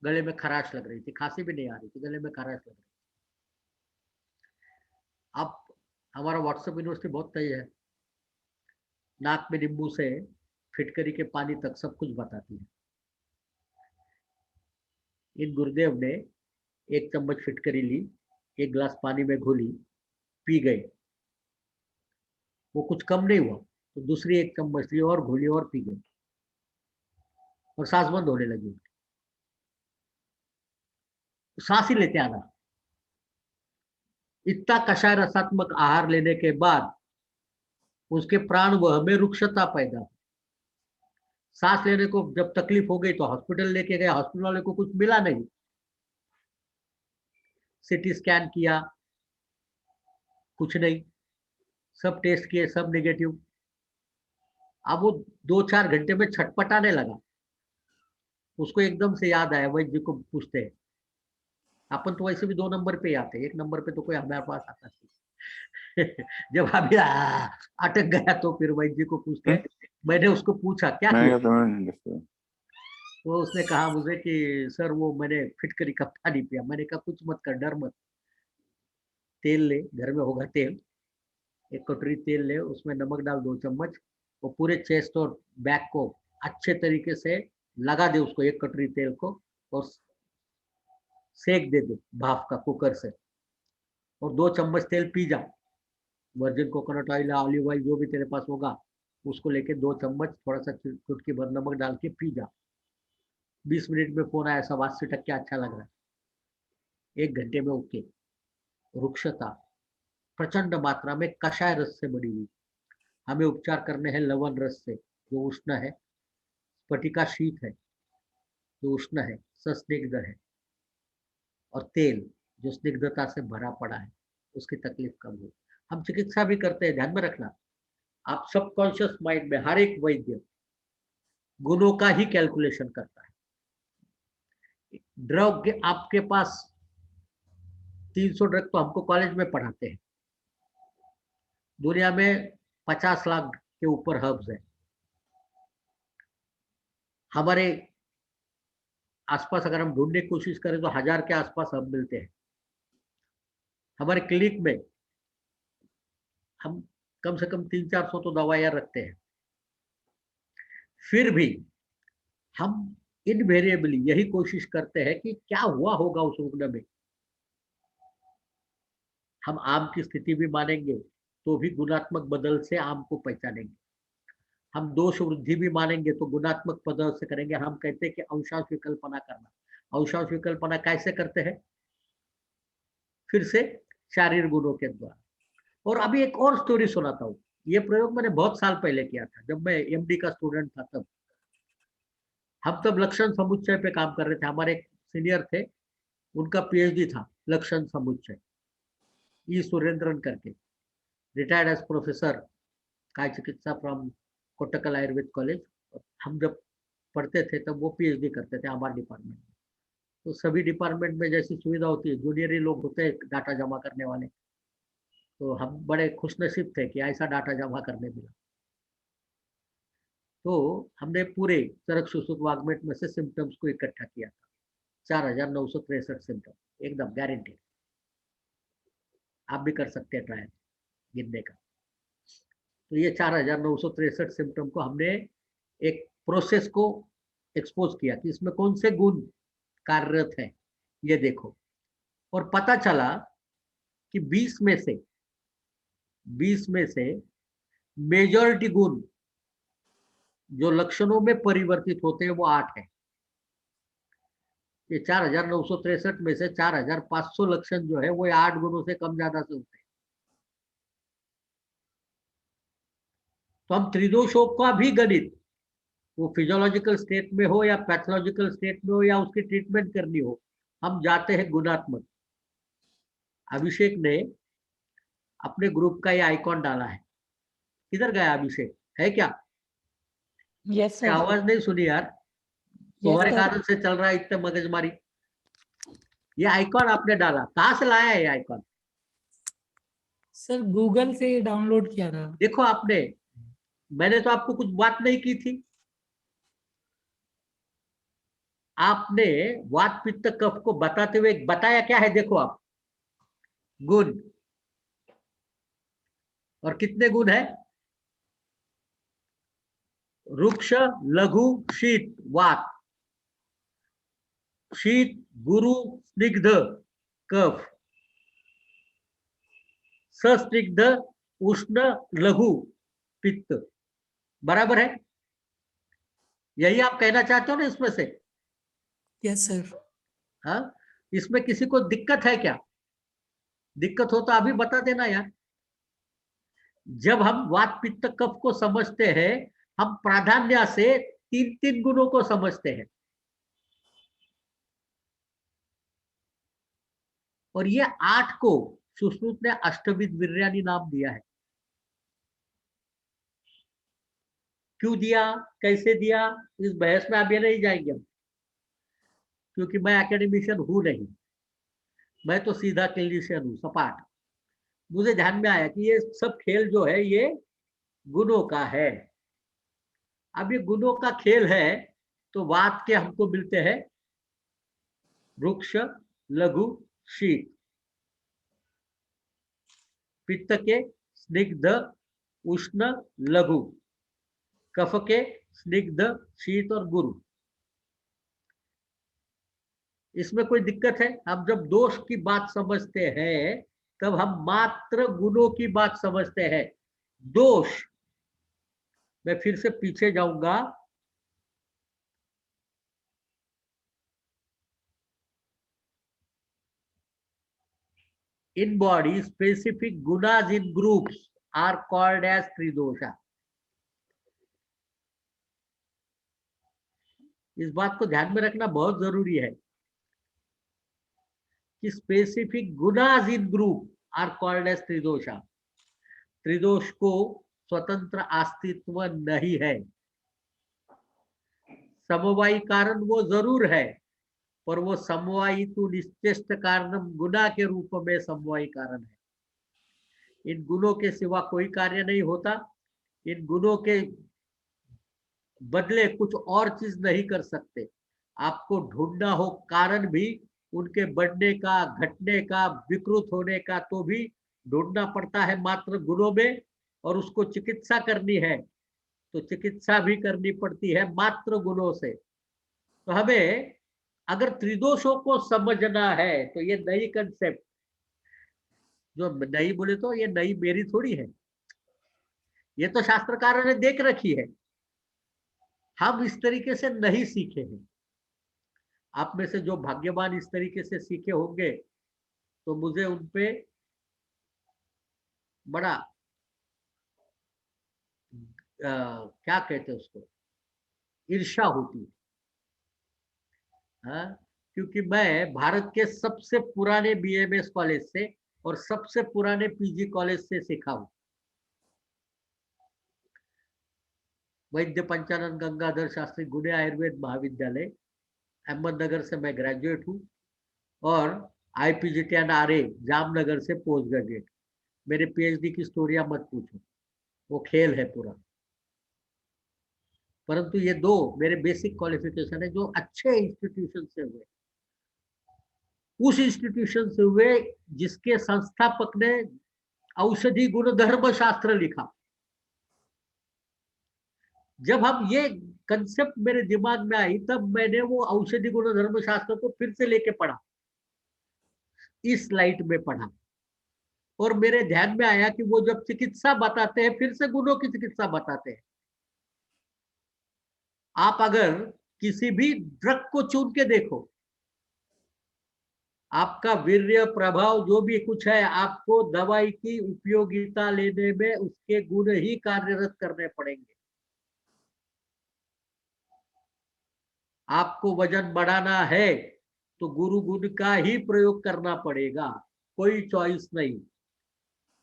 गले में खराश लग रही थी, खांसी भी नहीं आ रही थी, गले में खराश लग रही थी। अब हमारा व्हाट्सएप यूनिवर्सिटी बहुत तेज है, नाक में नींबू से फिटकरी के पानी तक सब कुछ बताती है। इन गुरुदेव ने 1 चम्मच फिटकरी ली, 1 गिलास पानी में घोली, पी गए। वो कुछ कम नहीं हुआ तो दूसरी 1 चम्मच ली और घोली और पी गए, और सांस बंद होने लगी। सांस ही लेते आना। इतना कषाय रसात्मक आहार लेने के बाद उसके प्राण वह में रुक्षता पैदा। सांस लेने को जब तकलीफ हो गई तो हॉस्पिटल लेके गए, हॉस्पिटल वाले को कुछ मिला नहीं। सीटी स्कैन किया, कुछ नहीं, सब टेस्ट किए, सब नेगेटिव। अब वो 2-4 घंटे में छटपटाने लगा। उसको एकदम से याद आया, वैद्य जी को पूछते हैं। अपन तो वैसे भी 2 नंबर पे ही आते हैं, 1 नंबर पे तो कोई हमारे पास आता नहीं। जब अभी अटक गया तो फिर वैद्य जी को पूछते हैं। मैंने उसको पूछा क्या किया? तो उसने कहा मुझे कि सर वो मैंने फिटकरी का पानी पिया। मैंने कहा कुछ मत कर, डर मत, तेल ले, घर में होगा तेल, 1 कटोरी तेल ले, उसमें नमक डाल 2 चम्मच, वो पूरे चेस्ट और बैक को अच्छे तरीके से लगा दे उसको, 1 कटोरी तेल को, और सेक दे दे भाप का कुकर से, और 2 चम्मच तेल पी जा। Virgin coconut oil, olive oil जो भी तेरे पास होगा उसको लेके 2 चम्मच थोड़ा सा चुटकी भर नमक डाल के पी जा। 20 मिनट में फोन आया, सब 80% अच्छा लग रहा है। 1 घंटे में ओके। रुक्षता प्रचंड मात्रा में कषाय रस से बनी हुई। हमें उपचार करने हैं लवण रस से जो उष्ण है, स्फटिका शीत है जो उष्ण है, सस्निग्ध है, और तेल जो स्निग्धता से भरा पड़ा है, उसकी तकलीफ कम हो। हम चिकित्सा भी करते हैं, ध्यान में रखना। आप सबकॉन्शियस माइंड में हर एक वैद्य गुणों का ही कैलकुलेशन करता है। ड्रग आपके पास 300 ड्रग तो हमको कॉलेज में पढ़ाते हैं। दुनिया में 50 लाख के ऊपर हर्ब्स है। हमारे आसपास अगर हम ढूंढने की कोशिश करें तो 1000 के आसपास हर्ब मिलते हैं। हमारे क्लिनिक में हम कम से कम 300-400 तो दवाइयां रखते हैं। फिर भी हम इनवेरिएबली यही कोशिश करते हैं कि क्या हुआ होगा उस रुग्ण में। हम आम की स्थिति भी मानेंगे तो भी गुणात्मक बदल से आम को पहचानेंगे। हम दोष वृद्धि भी मानेंगे तो गुणात्मक बदल से करेंगे। हम कहते हैं कि अंशांश विकल्पना करना। अंशांश विकल्पना कैसे करते हैं? फिर से शारीरिक गुणों के द्वारा। और अभी एक और स्टोरी सुनाता हूँ। ये प्रयोग मैंने बहुत साल पहले किया था, जब मैं एमडी का स्टूडेंट था। तब हम तब लक्षण समुच्चय पे काम कर रहे थे। हमारे एक सीनियर थे, उनका पीएचडी था लक्षण समुच्चय, ई सुरेंद्रन करके, रिटायर्ड एज प्रोफेसर काय चिकित्सा फ्रॉम कोटकल आयुर्वेद कॉलेज। हम जब पढ़ते थे तब वो पीएचडी करते थे हमारे डिपार्टमेंट में। तो सभी डिपार्टमेंट में जैसी सुविधा होती है, जूनियर ही लोग होते हैं डाटा जमा करने वाले, तो हम बड़े खुशनसीब थे कि ऐसा डाटा जमा करने मिला। तो हमने पूरे चरक सुश्रुत वाग्मेट में से सिम्टम्स को इकट्ठा किया था, 4963 सिम्टम, एकदम गारंटी। आप भी कर सकते हैं ट्रायल गिनने का। तो ये 4963 सिम्टम को हमने एक प्रोसेस को एक्सपोज किया कि इसमें कौन से गुण कार्यरत है, ये देखो। और पता चला कि 20 में से मेजॉरिटी गुण जो लक्षणों में परिवर्तित होते हैं वो 8 है। ये 4963 में से 4500 लक्षण जो है वो 8 गुणों से कम ज्यादा से होते हैं। तो हम त्रिदोषों का भी गणित, वो फिजियोलॉजिकल स्टेट में हो या पैथोलॉजिकल स्टेट में हो या उसकी ट्रीटमेंट करनी हो, हम जाते हैं गुणात्मक। अभिषेक ने अपने ग्रुप का ये आइकॉन डाला है। किधर गया अभिषेक? है क्या? Yes sir. आवाज नहीं सुनी यार, तुम्हारे कारण से चल रहा है इतने मगजमारी। ये आइकॉन आपने डाला, कहाँ से लाया है ये आइकॉन? सर गूगल से डाउनलोड किया था। देखो आपने, मैंने तो आपको कुछ बात नहीं की थी। आपने वात पित्त कफ को बताते हुए बताया क्या है, देखो आप, गुण। और कितने गुण है? रुक्ष, लघु, शीत, वात। शीत गुरु स्निग्ध कफ, सस्निग्ध उष्ण लघु पित्त। बराबर है? यही आप कहना चाहते हो ना इसमें से? Yes sir. हाँ, इसमें किसी को दिक्कत है क्या? दिक्कत हो तो अभी बता देना यार। जब हम वात पित्त कफ को समझते हैं, हम प्राधान्य से तीन तीन गुणों को समझते हैं। और ये 8 को सुश्रुत ने अष्टविध वीर्यानि नाम दिया है। क्यों दिया, कैसे दिया, इस बहस में अभी नहीं जाएंगे हम, क्योंकि मैं एकेडमिशियन हूं नहीं, मैं तो सीधा क्लिनिशियन हूं, सपाट। मुझे ध्यान में आया कि ये सब खेल जो है ये गुणों का है। अब ये गुणों का खेल है, तो वात के हमको मिलते हैं रुक्ष, लघु, शीत। पित्त के स्निग्ध, उष्ण, लघु। कफ के स्निग्ध, शीत और गुरु। इसमें कोई दिक्कत है? हम जब दोष की बात समझते हैं तब हम मात्र गुणों की बात समझते हैं। दोष, मैं फिर से पीछे जाऊंगा। In body, specific gunas in groups are called as त्रिदोषा। इस बात को ध्यान में रखना बहुत जरूरी है कि specific gunas in group are called as tridosha. त्रिदोष को स्वतंत्र अस्तित्व नहीं है। समवायी कारण वो जरूर है, पर वो समवायी तो निश्चेष्ट कारणम गुना के रूप में समवायी कारण है। इन गुणों के सिवा कोई कार्य नहीं होता। इन गुणों के बदले कुछ और चीज नहीं कर सकते। आपको ढूंढना हो कारण भी उनके बढ़ने का, घटने का, विकृत होने का, तो भी ढूंढना पड़ता है मात्र गुणों में। और उसको चिकित्सा करनी है तो चिकित्सा भी करनी पड़ती है मात्र गुणों से। तो हमें अगर त्रिदोषों को समझना है तो ये नई कंसेप्ट, जो नई बोले तो ये नई मेरी थोड़ी है, ये तो शास्त्रकारों ने देख रखी है। हम इस तरीके से नहीं सीखे हैं। आप में से जो भाग्यवान इस तरीके से सीखे होंगे तो मुझे उनपे बड़ा क्या कहते हैं उसको, ईर्ष्या होती है। हाँ, क्योंकि मैं भारत के सबसे पुराने बीएमएस कॉलेज से और सबसे पुराने पीजी कॉलेज से सीखा हूं। वैद्य पंचानन गंगाधर शास्त्री गुणे आयुर्वेद महाविद्यालय, अहमदनगर से मैं ग्रेजुएट हूँ। और IPGTN RA जामनगर से पोस्ट ग्रेजुएट। मेरे PhD की स्टोरियां मत पूछो, वो खेल है पूरा। परंतु ये दो मेरे बेसिक क्वालिफिकेशन है जो अच्छे इंस्टीट्यूशन से हुए, उस इंस्टीट्यूशन से हुए जिसके संस्थापक ने औषधि गुणधर्म शास्त्र लिखा। जब हम ये कंसेप्ट मेरे दिमाग में आई तब मैंने वो औषधि गुणधर्म शास्त्र को फिर से लेके पढ़ा, इस लाइट में पढ़ा। और मेरे ध्यान में आया कि वो जब चिकित्सा बताते हैं फिर से गुणों की चिकित्सा बताते हैं। आप अगर किसी भी ड्रग को चुन के देखो, आपका वीर्य प्रभाव जो भी कुछ है, आपको दवाई की उपयोगिता लेने में उसके गुण ही कार्यरत करने पड़ेंगे। आपको वजन बढ़ाना है तो गुरु गुण का ही प्रयोग करना पड़ेगा, कोई चॉइस नहीं।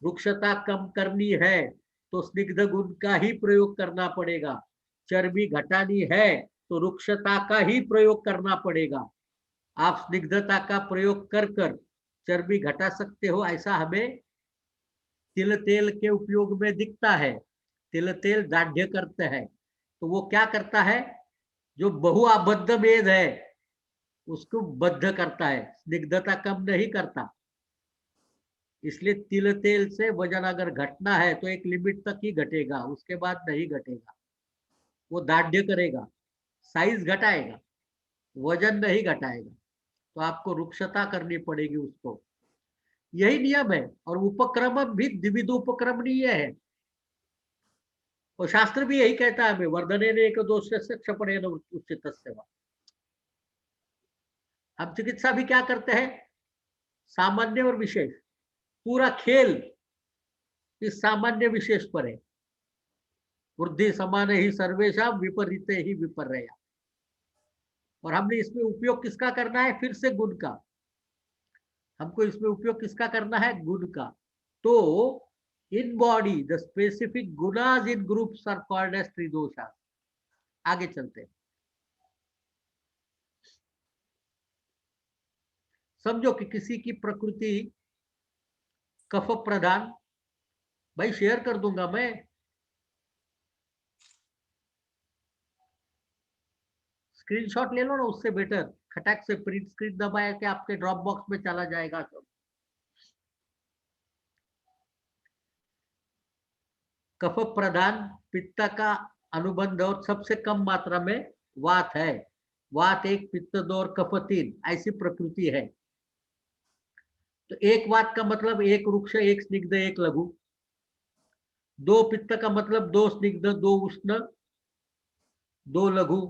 रुक्षता कम करनी है तो स्निग्ध गुण का ही प्रयोग करना पड़ेगा। चर्बी घटानी है तो रुक्षता का ही प्रयोग करना पड़ेगा। आप स्निग्धता का प्रयोग कर कर चर्बी घटा सकते हो, ऐसा हमें तिल तेल के उपयोग में दिखता है, तिल तेल दाढ़्य करते हैं, तो वो क्या करता है, जो बहुआबद्ध मेद है उसको बद्ध करता है, स्निग्धता कम नहीं करता। इसलिए तिल तेल से वजन अगर घटना है तो एक लिमिट तक ही घटेगा, उसके बाद नहीं घटेगा। वो दाढ़्य करेगा, साइज घटाएगा, वजन नहीं घटाएगा, तो आपको रुक्षता करनी पड़ेगी उसको। यही नियम है। और उपक्रम भी द्विविध उपक्रम नहीं है, और शास्त्र भी यही कहता है हमें, वर्धने एक दोष से क्षपणे उचित सेवा। हम चिकित्सा भी क्या करते हैं, सामान्य और विशेष, पूरा खेल इस सामान्य विशेष पर है। वृद्धि समान ही सर्वेशा विपरीत ही विपर्या। और हमने इसमें उपयोग किसका करना है, फिर से गुण का। हमको इसमें उपयोग किसका करना है, गुण का। तो in body the specific gunas in groups are called as tridosha. आगे चलते हैं। समझो कि किसी की प्रकृति कफ प्रधान, भाई शेयर कर दूंगा मैं, स्क्रीनशॉट ले लो ना, उससे बेटर खटाक से प्रिंट स्क्रीन दबाया कि आपके ड्रॉप बॉक्स में चला जाएगा सब। कफ प्रधान पित्त का अनुबंध और सबसे कम मात्रा में वात है। वात एक, पित्त दो और कफ तीन, ऐसी प्रकृति है। तो एक वात का मतलब एक रुक्ष, एक स्निग्ध, एक लघु। दो पित्त का मतलब दो स्निग्ध, दो उष्ण, दो लघु।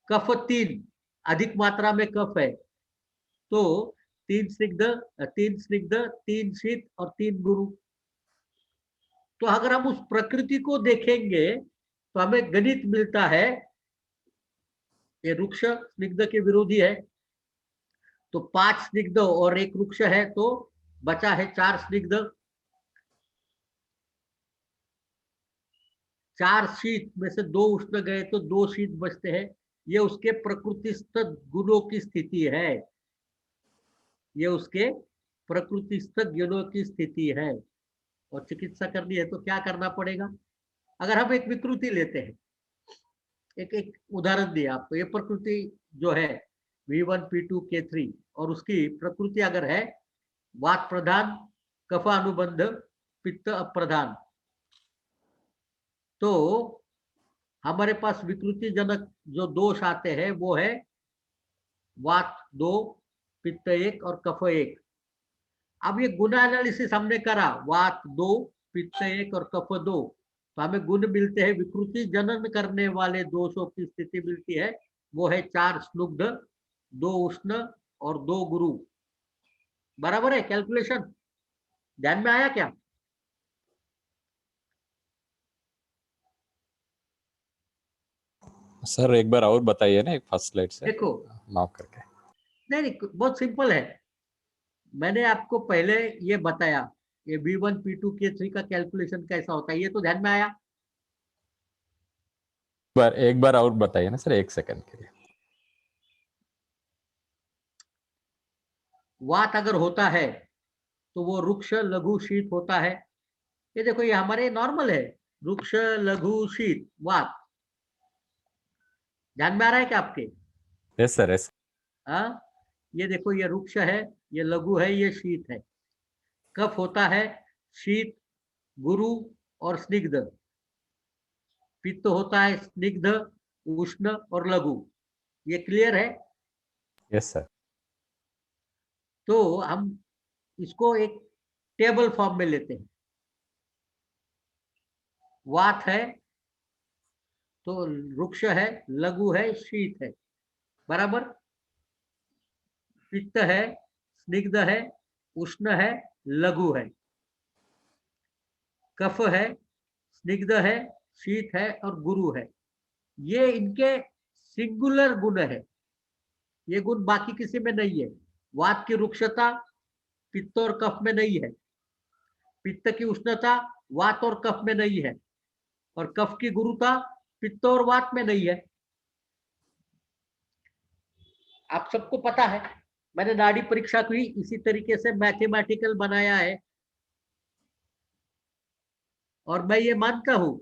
कफ तीन, अधिक मात्रा में कफ है, तो तीन स्निग्ध, तीन शीत और तीन गुरु। तो अगर हम उस प्रकृति को देखेंगे तो हमें गणित मिलता है, ये रुक्ष स्निग्ध के विरोधी है, तो 5 स्निग्ध और एक रुक्ष है, तो बचा है 4 स्निग्ध। 4 शीत में से 2 उष्ण गए तो 2 शीत बचते हैं। ये उसके प्रकृतिस्थ गुणों की स्थिति है, ये उसके प्रकृतिस्थ गुणों की स्थिति है। और चिकित्सा करनी है तो क्या करना पड़ेगा। अगर हम एक विकृति लेते हैं, एक उदाहरण दिया आपको, ये प्रकृति जो है V1 P2 K3, और उसकी प्रकृति अगर है वात प्रधान, कफ अनुबंध, पित्त अप्रधान, तो हमारे पास विकृति जनक जो दोष आते हैं वो है वात 2, पित्त 1 और कफ 1। अब ये गुण एनालिसिस हमने करा, वात 2, पित्त 1 और कफ 2, तो हमें गुण मिलते हैं, विकृति जनन करने वाले दोषों की स्थिति मिलती है, वो है 4 स्नुग्ध, 2 उष्ण और 2 गुरु। बराबर है कैलकुलेशन, ध्यान में आया क्या। सर एक बार और बताइए ना, एक फर्स्ट स्लाइड से देखो, माफ करके। नहीं, बहुत सिंपल है। मैंने आपको पहले ये बताया, ये V1 P2 K3 का कैलकुलेशन कैसा होता है, ये तो ध्यान में आया। एक बार और बताइए ना सर, 1 सेकंड के लिए। वात अगर होता है तो वो रुक्ष लघु शीत होता है। ये देखो, ये हमारे नॉर्मल है, रुक्ष लघु शीत वात। ध्यान में आ रहा है क्या आपके। Yes sir, yes. हाँ, ये देखो, ये रुक्ष है, ये लघु है, ये शीत है। कफ होता है शीत, गुरु और स्निग्ध। पित्त होता है स्निग्ध, उष्ण और लघु। ये क्लियर है। Yes sir. तो हम इसको एक टेबल फॉर्म में लेते हैं। वात है तो रुक्ष है, लघु है, शीत है, बराबर। पित्त है, स्निग्ध है, उष्ण है, लघु है। कफ है, स्निग्ध है, शीत है और गुरु है। ये इनके सिंगुलर गुण है, ये गुण बाकी किसी में नहीं है। वात की रुक्षता पित्त और कफ में नहीं है, पित्त की उष्णता वात और कफ में नहीं है, और कफ की गुरुता पित्त और वात में नहीं है। आप सबको पता है, मैंने नाड़ी परीक्षा की इसी तरीके से मैथमेटिकल बनाया है। और मैं ये मानता हूं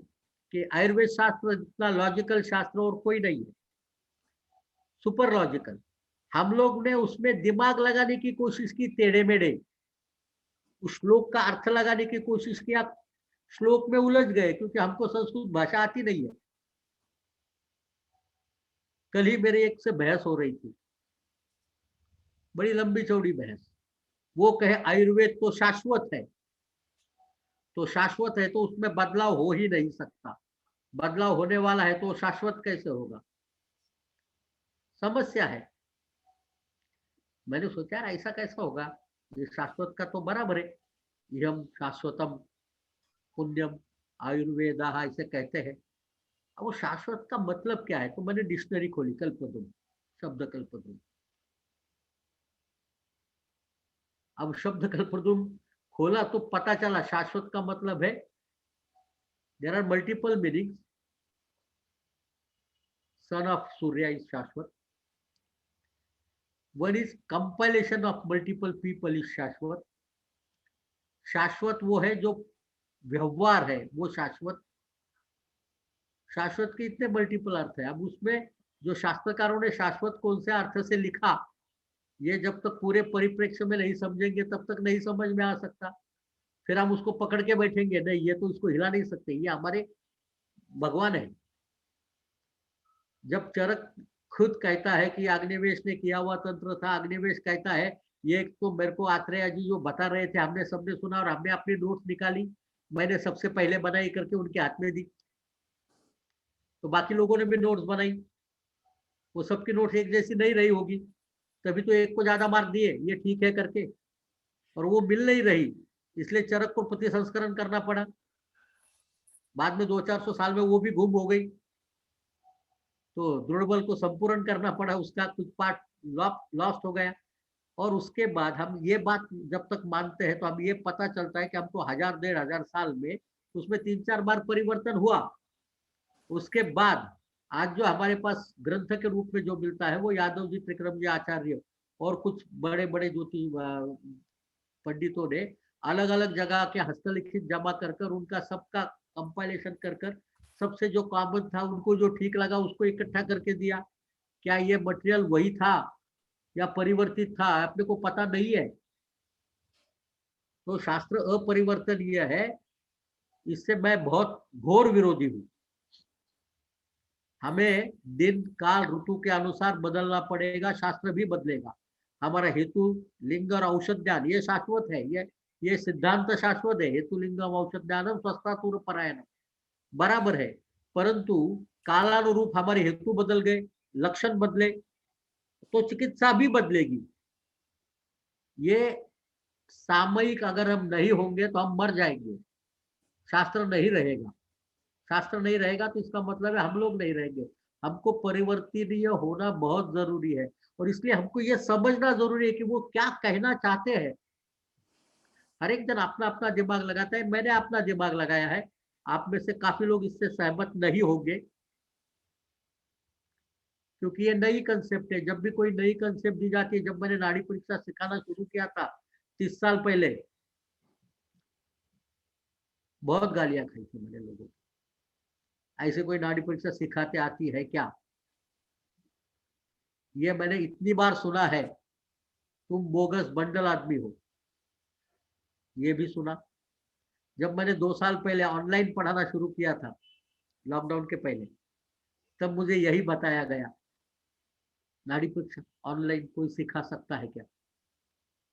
कि आयुर्वेद शास्त्र जितना लॉजिकल शास्त्र और कोई नहीं है, सुपर लॉजिकल। हम लोग ने उसमें दिमाग लगाने की कोशिश की, टेढ़े मेढ़े उस श्लोक का अर्थ लगाने की कोशिश किया, श्लोक में उलझ गए क्योंकि हमको संस्कृत भाषा आती नहीं है। कल ही मेरे एक से बहस हो रही थी, बड़ी लंबी चौड़ी बहस। वो कहे आयुर्वेद तो शाश्वत है, तो शाश्वत है तो उसमें बदलाव हो ही नहीं सकता, बदलाव होने वाला है तो शाश्वत कैसे होगा? समस्या है। मैंने सोचा यार ऐसा कैसा होगा, ये शाश्वत का तो बराबर है, ये हम शाश्वतम पुण्यम आयुर्वेदा ऐसे कहते हैं। अब वो शाश्वत का मतलब क्या है? तो मैंने डिक्शनरी खोली, कल्पद्रुम, शब्द कल्पद्रुम। अब शब्द कल्पद्रुम खोला तो पता चला शाश्वत का मतलब है, there are multiple meanings. Son of Surya is shashwat, one is compilation of multiple people is shashwat. शाश्वत वो है जो व्यवहार है, वो शाश्वत। शाश्वत के इतने मल्टीपल अर्थ है। अब उसमें जो शास्त्रकारों ने शाश्वत कौन से अर्थ से लिखा, ये जब तक पूरे परिप्रेक्ष्य में नहीं समझेंगे तब तक नहीं समझ में आ सकता। फिर हम उसको पकड़ के बैठेंगे, नहीं ये तो इसको हिला नहीं सकते, ये हमारे भगवान है। जब चरक खुद कहता है कि अग्निवेश ने किया हुआ तंत्र था, अग्निवेश कहता है ये तो मेरे को आत्रेय जी जो बता रहे थे हमने सबने सुना और हमने अपनी नोट्स निकाली, मैंने सबसे पहले बनाई करके उनके हाथ में दी, तो बाकी लोगों ने भी नोट्स बनाई, वो सबकी नोट्स एक जैसी नहीं रही होगी, तभी तो एक को ज्यादा मार्क दिए ये ठीक है करके, और वो मिल नहीं रही, इसलिए चरक को प्रति संस्करण करना पड़ा। बाद में 200-400 साल में वो भी गुम हो गई, तो दृढ़बल को संपूर्ण करना पड़ा, उसका कुछ पार्ट लॉस्ट हो गया। और उसके बाद हम ये बात जब तक मानते हैं तो हम ये पता चलता है कि हमको 1000-1500 साल में उसमें 3-4 बार परिवर्तन हुआ। उसके बाद आज जो हमारे पास ग्रंथ के रूप में जो मिलता है वो यादव जी, त्रिक्रम जी, आचार्य और कुछ बड़े बड़े ज्योतिष पंडितों ने अलग अलग जगह के हस्तलिखित जमा कर कर उनका सबका कंपाइलेशन कर कर सबसे जो कॉमन था उनको जो ठीक लगा उसको इकट्ठा करके दिया। क्या ये मटेरियल वही था या परिवर्तित था, अपने को पता नहीं है। तो शास्त्र अपरिवर्तनीय है, इससे मैं बहुत घोर विरोधी हूँ। हमें दिन काल ऋतु के अनुसार बदलना पड़ेगा, शास्त्र भी बदलेगा। हमारा हेतु लिंग और औषध ज्ञान ये शाश्वत है, ये सिद्धांत शाश्वत है। हेतु लिंगम औषध ज्ञानम स्वस्थातुर परायणम बराबर है, परंतु कालानुरूप हमारे हेतु बदल गए, लक्षण बदले तो चिकित्सा भी बदलेगी। ये सामयिक अगर हम नहीं होंगे तो हम मर जाएंगे, शास्त्र नहीं रहेगा। शास्त्र नहीं रहेगा तो इसका मतलब है हम लोग नहीं रहेंगे। हमको परिवर्तनीय होना बहुत जरूरी है, और इसलिए हमको ये समझना जरूरी है कि वो क्या कहना चाहते हैं। हर एक जन अपना अपना दिमाग लगाता है, मैंने अपना दिमाग लगाया है, आप में से काफी लोग इससे सहमत नहीं होंगे, क्योंकि ये नई कंसेप्ट है। जब भी कोई नई कंसेप्ट दी जाती है, जब मैंने नाड़ी परीक्षा सिखाना शुरू किया था 30 साल पहले, बहुत गालियां खाई थी मैंने लोगों को, ऐसे कोई नाड़ी परीक्षा सिखाते आती है क्या? ये मैंने इतनी बार सुना है, तुम बोगस बंडल आदमी हो, ये भी सुना। जब मैंने 2 साल पहले ऑनलाइन पढ़ाना शुरू किया था, लॉकडाउन के पहले, तब मुझे यही बताया गया, नाड़ी परीक्षा ऑनलाइन कोई सिखा सकता है क्या?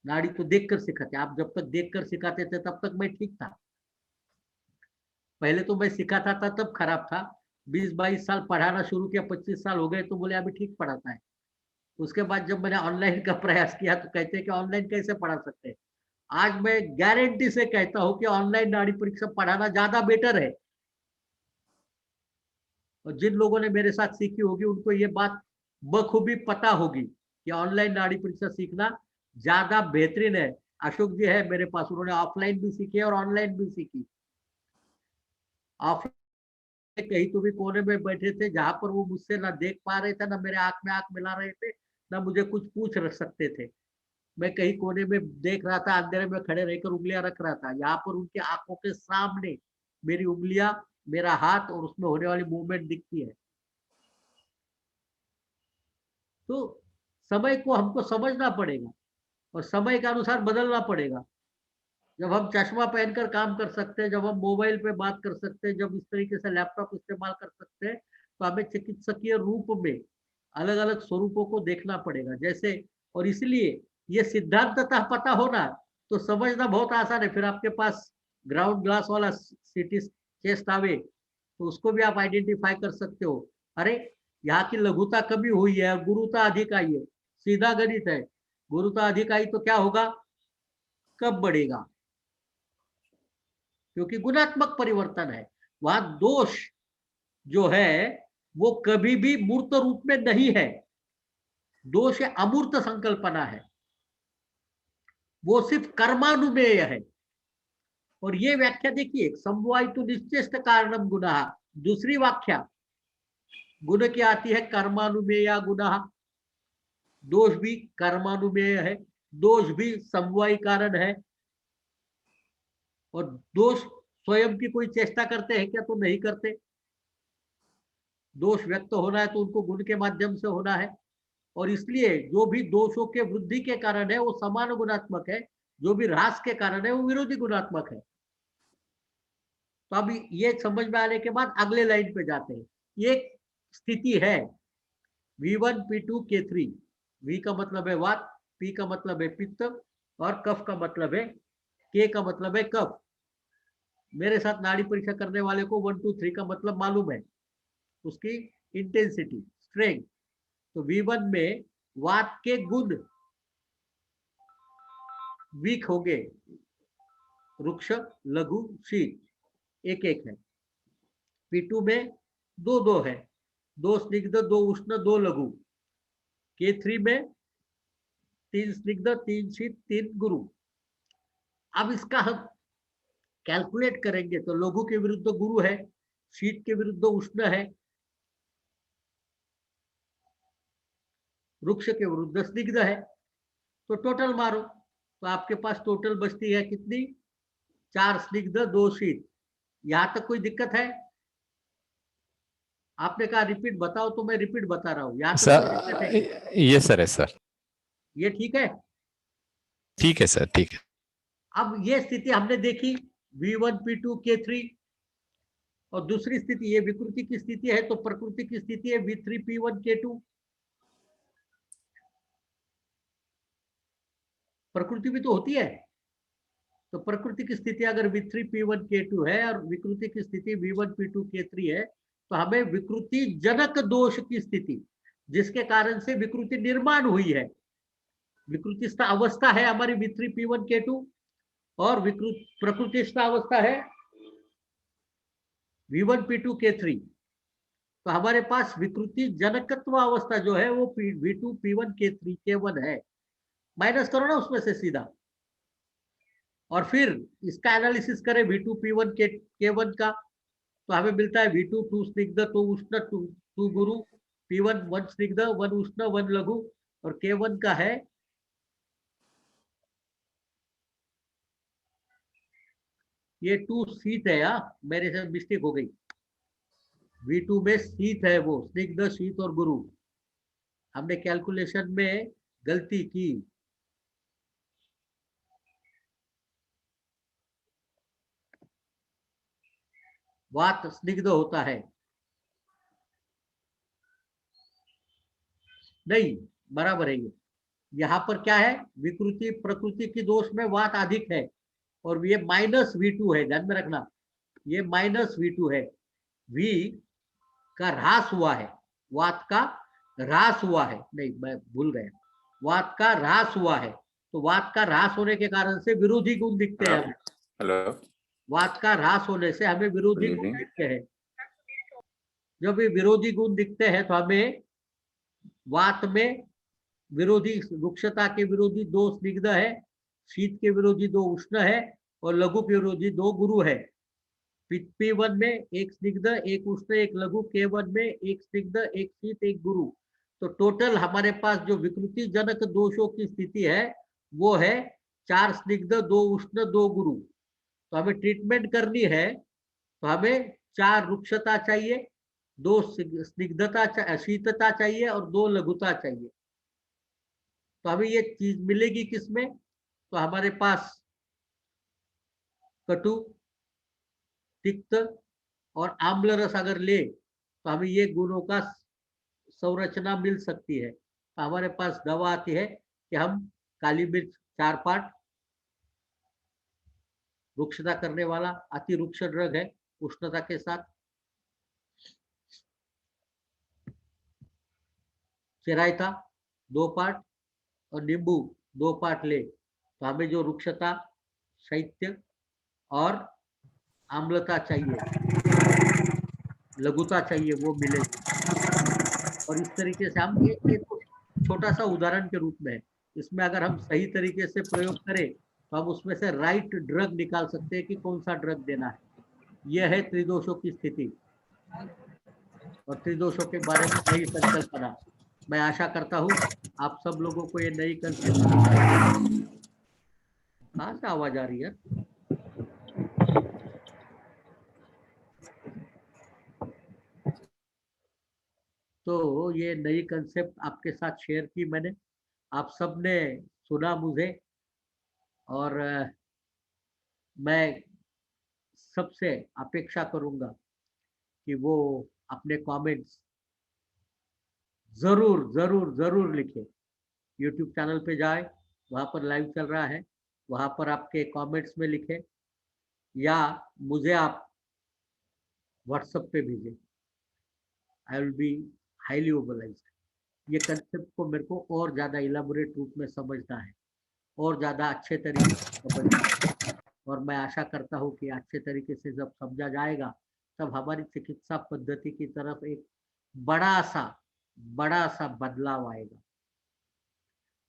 नाड़ी तो देखकर सिखाते, आप जब तक देखकर सिखाते थे तब तक मैं ठीक था। पहले तो मैं सिखाता था तब खराब था, 20-22 साल पढ़ाना शुरू किया, 25 साल हो गए तो बोले अभी ठीक पढ़ाता है। उसके बाद जब मैंने ऑनलाइन का प्रयास किया तो कहते हैं कि ऑनलाइन कैसे पढ़ा सकते हैं। आज मैं गारंटी से कहता हूं कि ऑनलाइन नाड़ी परीक्षा पढ़ाना ज्यादा बेटर है। और जिन लोगों ने मेरे साथ सीखी होगी उनको ये बात बखूबी पता होगी कि ऑनलाइन नाड़ी परीक्षा सीखना ज्यादा बेहतरीन है। अशोक जी है मेरे पास, उन्होंने ऑफलाइन भी सीखी और ऑनलाइन भी सीखी। ऑफलाइन कहीं तो भी कोने में बैठे थे जहां पर वो मुझसे ना देख पा रहे थे, ना मेरे आंख में आंख मिला रहे थे, ना मुझे कुछ पूछ रख सकते थे। मैं कहीं कोने में देख रहा था, अंधेरे में खड़े रहकर उंगलियां रख रहा था। यहाँ पर उनके आंखों के सामने मेरी उंगलियां, मेरा हाथ और उसमें होने वाली मूवमेंट दिखती है। तो समय को हमको समझना पड़ेगा और समय के अनुसार बदलना पड़ेगा। जब हम चश्मा पहनकर काम कर सकते हैं, जब हम मोबाइल पे बात कर सकते हैं, जब इस तरीके से लैपटॉप इस्तेमाल कर सकते हैं, तो हमें चिकित्सकीय रूप में अलग अलग स्वरूपों को देखना पड़ेगा। जैसे, और इसलिए ये सिद्धांततः पता होना तो समझना बहुत आसान है। फिर आपके पास ग्राउंड ग्लास वाला सीटी चेस्ट आवे तो उसको भी आप आइडेंटिफाई कर सकते हो। अरे यहाँ की लघुता कभी हुई है, गुरुता अधिक आई है, सीधा गणित है। गुरुता अधिक आई तो क्या होगा, कब बढ़ेगा, क्योंकि गुणात्मक परिवर्तन है। वहां दोष जो है वो कभी भी मूर्त रूप में नहीं है, दोष अमूर्त संकल्पना है, वो सिर्फ कर्मानुमेय है। और ये व्याख्या देखिए, समवायितु निश्चेष्ट कारणम गुणः, दूसरी व्याख्या गुण की आती है कर्मानुमेया गुणः। दोष भी कर्मानुमेय है, दोष भी समवायी कारण है। और दोष स्वयं की कोई चेष्टा करते हैं क्या, तो नहीं करते। दोष व्यक्त होना है तो उनको गुण के माध्यम से होना है। और इसलिए जो भी दोषों के वृद्धि के कारण है वो समान गुणात्मक है, जो भी ह्रास के कारण है वो विरोधी गुणात्मक है। तो अब ये समझ में आने के बाद अगले लाइन पे जाते हैं। ये स्थिति है V1 P2 K3। V का मतलब है वात, P का मतलब है पित्त और कफ का मतलब है, K का मतलब है कफ। मेरे साथ नाड़ी परीक्षा करने वाले को 1 2 3 का मतलब मालूम है, उसकी इंटेंसिटी, स्ट्रेंथ। तो V1 में वात के गुण वीक होंगे, रुक्ष, लघु, शीत, एक एक है। P2 में 2 2 है, 2 स्निग्ध, 2 उष्ण, 2 लघु। K3 में 3 स्निग्ध, 3 शीत, 3 गुरु। अब इसका हम कैलकुलेट करेंगे तो लघु के विरुद्ध गुरु है, शीत के विरुद्ध उष्ण है, वृक्ष के विरुद्ध स्निग्ध है। तो टोटल मारो तो आपके पास टोटल बचती है कितनी, 4 स्निग्ध, 2 शीत। यहां तक कोई दिक्कत है? आपने कहा रिपीट बताओ तो मैं रिपीट बता रहा हूं। यहाँ तक कोई दिक्कत है? ये सर है सर, ये ठीक है? ठीक है सर, ठीक है। अब ये स्थिति हमने देखी V1 P2 K3, और दूसरी स्थिति ये विकृति की स्थिति है, तो प्रकृति की स्थिति है V3 P1 K2। प्रकृति भी तो होती है। तो प्रकृति की स्थिति अगर V3 P1 K2 है और विकृति की स्थिति V1 P2 K3 है, तो हमें विकृति जनक दोष की स्थिति, जिसके कारण से विकृति निर्माण हुई है, विकृतिस्थ अवस्था है हमारी V3 P1 K2, और प्रकृतिस्थ अवस्था है V1 P2 K3। तो हमारे पास विकृति जनकत्व अवस्था जो है वो V2 P1 K3 K1 है। माइनस करो ना उसमें से सीधा, और फिर इसका एनालिसिस करें V2 P1 K1 का, तो हमें मिलता है V2 2 स्निग्ध, 2 उष्ण, 2 गुरु, P1 1 स्निग्ध, 1 उष्ण, 1 लघु, और K1 का है ये 2 शीत है। मेरे से मिस्टेक हो गई, V2 में शीत है, वो स्निग्ध, शीत और गुरु। हमने कैलकुलेशन में गलती की। वात स्निग्ध होता है, नहीं बराबर है ये। यहाँ पर क्या है, विकृति प्रकृति की दोष में वात अधिक है, और ये माइनस V2 है, ध्यान में रखना, ये माइनस V2 है। V का ह्रास हुआ है, वात का ह्रास हुआ है, नहीं मैं भूल गया, वात का ह्रास हुआ है। तो वात का ह्रास होने के कारण से विरोधी गुण दिखते हैं हमें। हेलो, वात का ह्रास होने से हमें विरोधी गुण दिखते हैं। जब ये विरोधी गुण दिखते हैं तो हमें वात में विरोधी, रुक्षता के विरोधी 2 स्निग्ध है, शीत के विरोधी 2 उष्ण है, और लघु के विरोधी 2 गुरु है। P1 में 1 स्निग्ध, 1 उष्ण, 1 लघु, K1 में 1 स्निग्ध, 1 शीत, 1 गुरु। तो टोटल हमारे पास जो विकृति जनक दोषों की स्थिति है वो है 4 स्निग्ध, 2 उष्ण, 2 गुरु। तो हमें ट्रीटमेंट करनी है तो हमें 4 रुक्षता चाहिए, 2 स्निग्धता, शीतता चाहिए और 2 लघुता चाहिए। तो हमें ये चीज मिलेगी किसमें? तो हमारे पास कटु, तिक्त और आम्ल रस अगर ले तो हमें ये गुणों का संरचना मिल सकती है। तो हमारे पास दवा आती है कि हम काली मिर्च 4 पार्ट, रुक्षता करने वाला अति रुक्ष ड्रग है उष्णता के साथ, चिरायता 2 पार्ट और नींबू 2 पार्ट ले तो हमें जो रुक्षता, शैत्य और आम्लता चाहिए, लघुता चाहिए, वो मिलेगी। और इस तरीके से हम एक छोटा सा उदाहरण के रूप में, इसमें अगर हम सही तरीके से प्रयोग करें तो हम उसमें से राइट ड्रग निकाल सकते हैं कि कौन सा ड्रग देना है। यह है त्रिदोषों की स्थिति और त्रिदोषों के बारे में नई संकल्पना। मैं आशा करता हूँ आप सब लोगों को ये नई कंसेप्ट, कहाँ से आवाज आ रही है? तो ये नई कंसेप्ट आपके साथ शेयर की मैंने, आप सबने सुना मुझे, और मैं सबसे अपेक्षा करूंगा कि वो अपने कमेंट्स जरूर जरूर जरूर लिखें। यूट्यूब चैनल पे जाए, वहाँ पर लाइव चल रहा है, वहाँ पर आपके कमेंट्स में लिखें या मुझे आप व्हाट्सएप पे भेजें। I will be highly obliged. ये कंसेप्ट को मेरे को और ज़्यादा इलाबोरेट रूप में समझना है, और ज़्यादा अच्छे तरीके से समझना है, और मैं आशा करता हूँ कि अच्छे तरीके से जब समझा जाएगा तब हमारी चिकित्सा पद्धति की तरफ एक बड़ा सा बदलाव आएगा।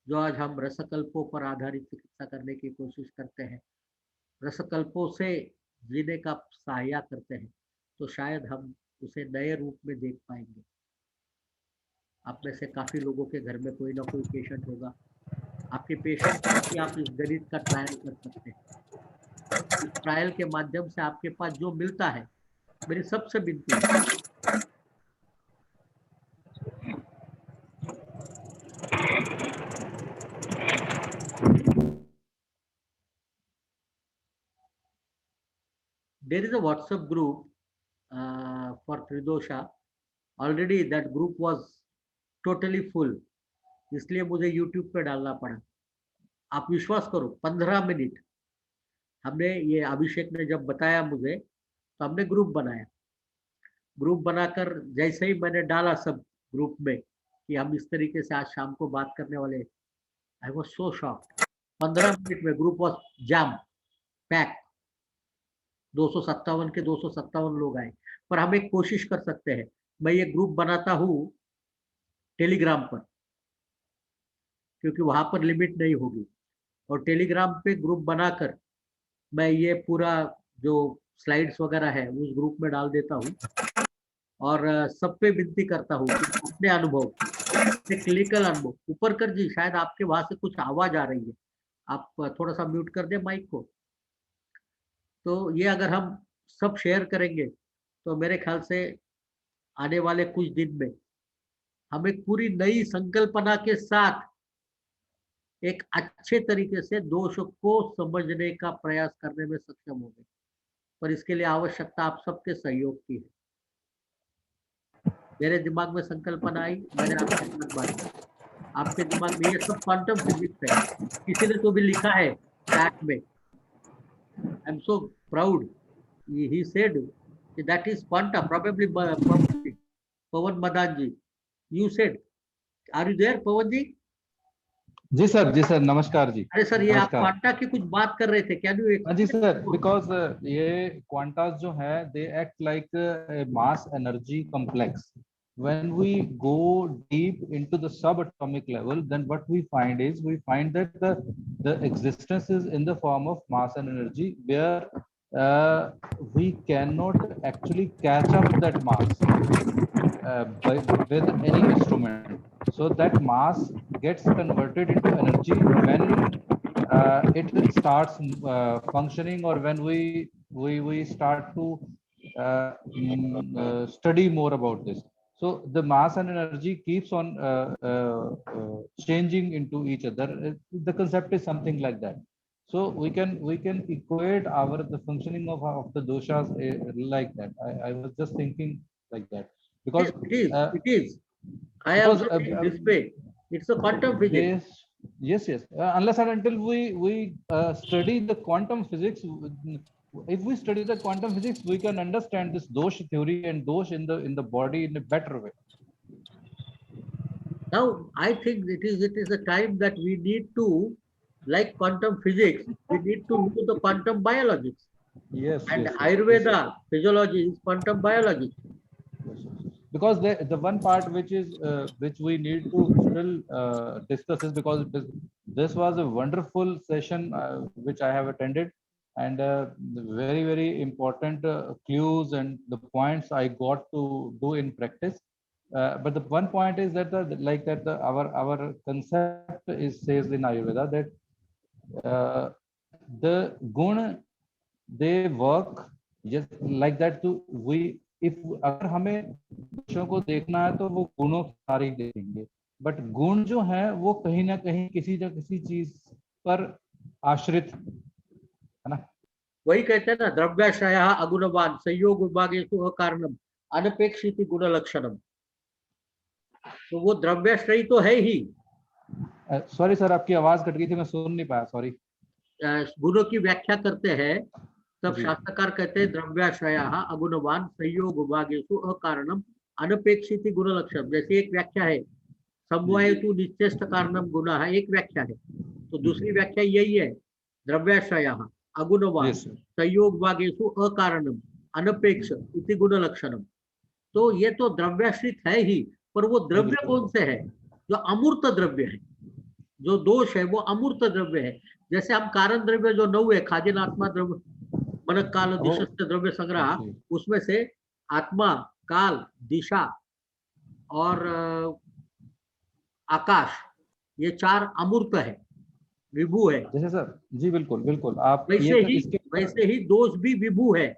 जो आज हम रसकल्पों पर आधारित चिकित्सा करने की कोशिश करते हैं, रसकल्पों से जीने का सहायता करते हैं, तो शायद हम उसे नए रूप में देख पाएंगे। आप में से काफी लोगों के घर में कोई ना कोई पेशेंट होगा। आपके पेशेंट की आप इस गणित का ट्रायल कर सकते हैं। इस ट्रायल के माध्यम से आपके पास जो मिलता है, मेरी सबसे विनती है, there is a WhatsApp group for Tridosha. Already that group was totally full, इसलिए मुझे YouTube पे डालना पड़ा। आप विश्वास करो, 15 मिनट हमने, ये अभिषेक ने जब बताया मुझे, तो हमने ग्रुप बनाया। ग्रुप बनाकर जैसे ही मैंने डाला सब ग्रुप में कि हम इस तरीके से आज शाम को बात करने वाले, I was so shocked. 15 minute में ग्रुप वाज जाम पैक, 257 के 257 लोग आए। पर हम एक कोशिश कर सकते हैं, मैं ये ग्रुप बनाता हूँ टेलीग्राम पर, क्योंकि वहां पर लिमिट नहीं होगी, और टेलीग्राम पे ग्रुप बनाकर मैं ये पूरा जो स्लाइड्स वगैरह है उस ग्रुप में डाल देता हूँ, और सब पे विनती करता हूँ कि अपने अनुभव, क्लिनिकल अनुभव, ऊपर कर जी, शायद आपके वहां से कुछ आवाज आ रही है, आप थोड़ा सा म्यूट कर दे माइक को। तो ये अगर हम सब शेयर करेंगे तो मेरे ख्याल से आने वाले कुछ दिन में हम एक पूरी नई संकल्पना के साथ एक अच्छे तरीके से दोष को समझने का प्रयास करने में सक्षम होंगे। पर इसके लिए आवश्यकता आप सबके सहयोग की है। मेरे दिमाग में संकल्पना आई, मैंने आपके साथ बात की, आपके दिमाग में, ये सब क्वांटम फिजिक्स है। किसी ने तो भी लिखा है चैट में, I am so proud, he said that is quanta, probably Pawan Madan ji, you said, are you there Pawan ji? जी सर, नमस्कार जी। अरे सर, ये आप क्वांटा की कुछ बात कर रहे थे, क्या नहीं? जी सर, बिकॉज ये क्वांटास जो है, they act like mass energy complex. When we go deep into the subatomic level, then what we find is, we find that the existence is in the form of mass and energy, where we cannot actually catch up that mass with any instrument. So that mass gets converted into energy when it starts functioning, or when we start to study more about this. So the mass and energy keeps on changing into each other. The concept is something like that. So we can equate the functioning of the doshas like that. I was just thinking like that because It is. I also think this way. It's a quantum physics. Yes. Unless and until we study the quantum physics, if we study the quantum physics, we can understand this dosh theory and dosh in the body in a better way. Now, I think it is a time that we need to, like quantum physics, we need to do the quantum biologics. Yes. And yes, Ayurveda physiology is quantum biology. Because the one part which we need to still discuss is because this was a wonderful session which I have attended, and very, very important clues and the points I got to do in practice. But the one point is that our concept says in Ayurveda that the guna, they work just like that. To we, if अगर हमें दोषों को देखना है तो वो गुणों के सारे ही देखेंगे, बट गुण जो है वो कहीं ना कहीं किसी न किसी चीज पर आश्रित है ना. वही कहते हैं ना, द्रव्याश्रयः अगुणवान् संयोग विभागेषु अकारणम् अनपेक्षित गुण लक्षणम. तो वो द्रव्याश्रयी तो है ही. सॉरी सर, आपकी आवाज कट गई थी, मैं सुन नहीं पाया, सॉरी. गुणों की व्याख्या करते हैं तब शास्त्रकार कहते हैं द्रव्याश्रयः अगुणवान् संयोग विभागेषु अकारणम अनपेक्षित गुण लक्षणम. जैसे एक व्याख्या है समवायतु निश्चेष्ट कारणम गुणः, एक व्याख्या है. तो दूसरी व्याख्या यही है, द्रव्याश्रयः अगुणवान् संयोग विभागेषु अकारणम अनपेक्ष इति गुण लक्षणम. तो ये तो द्रव्याश्रित है ही, पर वो द्रव्य कौन से है? जो अमूर्त द्रव्य है. जो दोष है वो अमूर्त द्रव्य है. जैसे हम कारण द्रव्य जो 9 है, खादिन आत्मा द्रव्य मन काल दिशस्त द्रव्य संग्रह, उसमें से आत्मा, काल, दिशा और आकाश, ये 4 अमूर्त है, विभू है. जैसे सर जी, बिल्कुल बिल्कुल. आप वैसे ही दोष भी विभू है.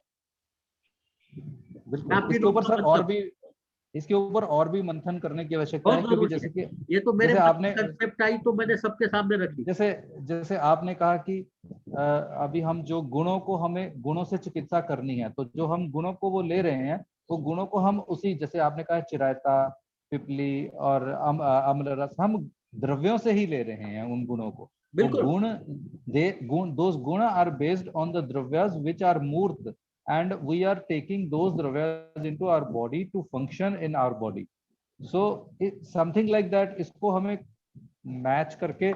इसके ऊपर और भी मंथन करने की आवश्यकता है, क्योंकि जैसे कि ये तो मेरे आपने कंसेप्ट आई तो मैंने सबके सामने रखी. जैसे आपने कहा कि अभी हम जो गुणों को, हमें गुणों से चिकित्सा करनी है, तो जो हम गुणों को वो ले रहे हैं, वो गुणों को हम उसी, जैसे आपने कहा चिरायता, पिपली और अम्ल रस, हम द्रव्यों से ही ले रहे हैं उन गुणों को. those guna are based on the dravyas which are मूर्त, and we are taking those dravyas into our body to function in our body. So something like that, इसको हमें मैच करके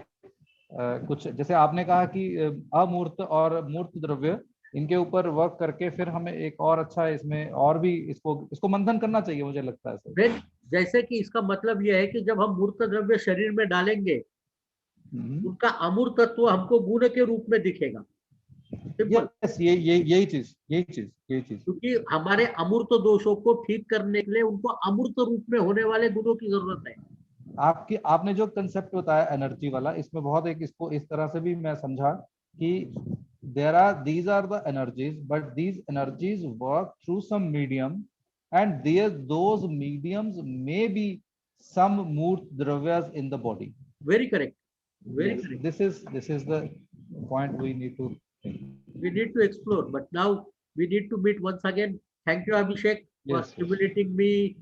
कुछ, जैसे आपने कहा कि अमूर्त और मूर्त द्रव्य, इनके ऊपर वर्क करके फिर हमें एक और अच्छा इसमें और भी इसको मंथन करना चाहिए, मुझे लगता है. जैसे कि इसका मतलब यह है कि जब हम मूर्त द्रव्य शरीर में डालेंगे, उनका अमूर्तत्व हमको गुण के रूप में दिखेगा. यही चीज क्योंकि हमारे अमूर्त दोषों को ठीक करने के लिए उनको अमूर्त रूप में होने वाले गुणों की जरूरत है. आपने जो कंसेप्ट बताया एनर्जी वाला, इसमें बहुत एक, इसको इस तरह से भी मैं समझा कि these are the energies, but these energies work through some medium, and those mediums may be some मूर्त dravyas in the body. Very correct. Very correct. This is the point we need to explore. But now we need to meet once again. Thank you, Abhishek, for stimulating me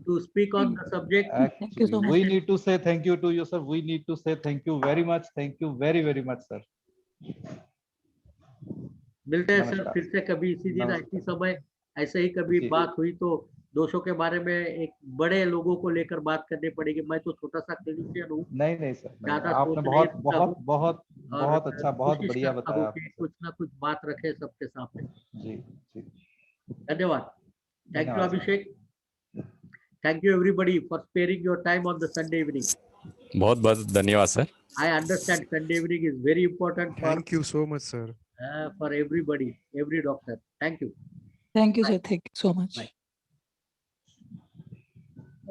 to speak on the subject. Thank you so much. We need to say thank you to you, sir. We need to say thank you very much. Thank you very, very much, sir. मिलते हैं sir फिर से कभी इसी दिन, इसी समय, ऐसे ही कभी बात हुई तो दोषों के बारे में एक बड़े लोगों को लेकर बात करनी पड़ेगी. मैं तो छोटा सा क्लिनिशियन हूँ. नहीं सर, आपने बहुत अच्छा, बहुत बढ़िया बताया. कुछ ना कुछ बात रखे सबके सामने. जी. धन्यवाद. Thank you Abhishek. Thank you everybody for sparing your time on the Sunday evening. बहुत धन्यवाद sir. I understand Sunday evening is very important. Thank you so much, sir. For everybody, every doctor. Thank you. Thank you, sir. Thank you so much. Bye.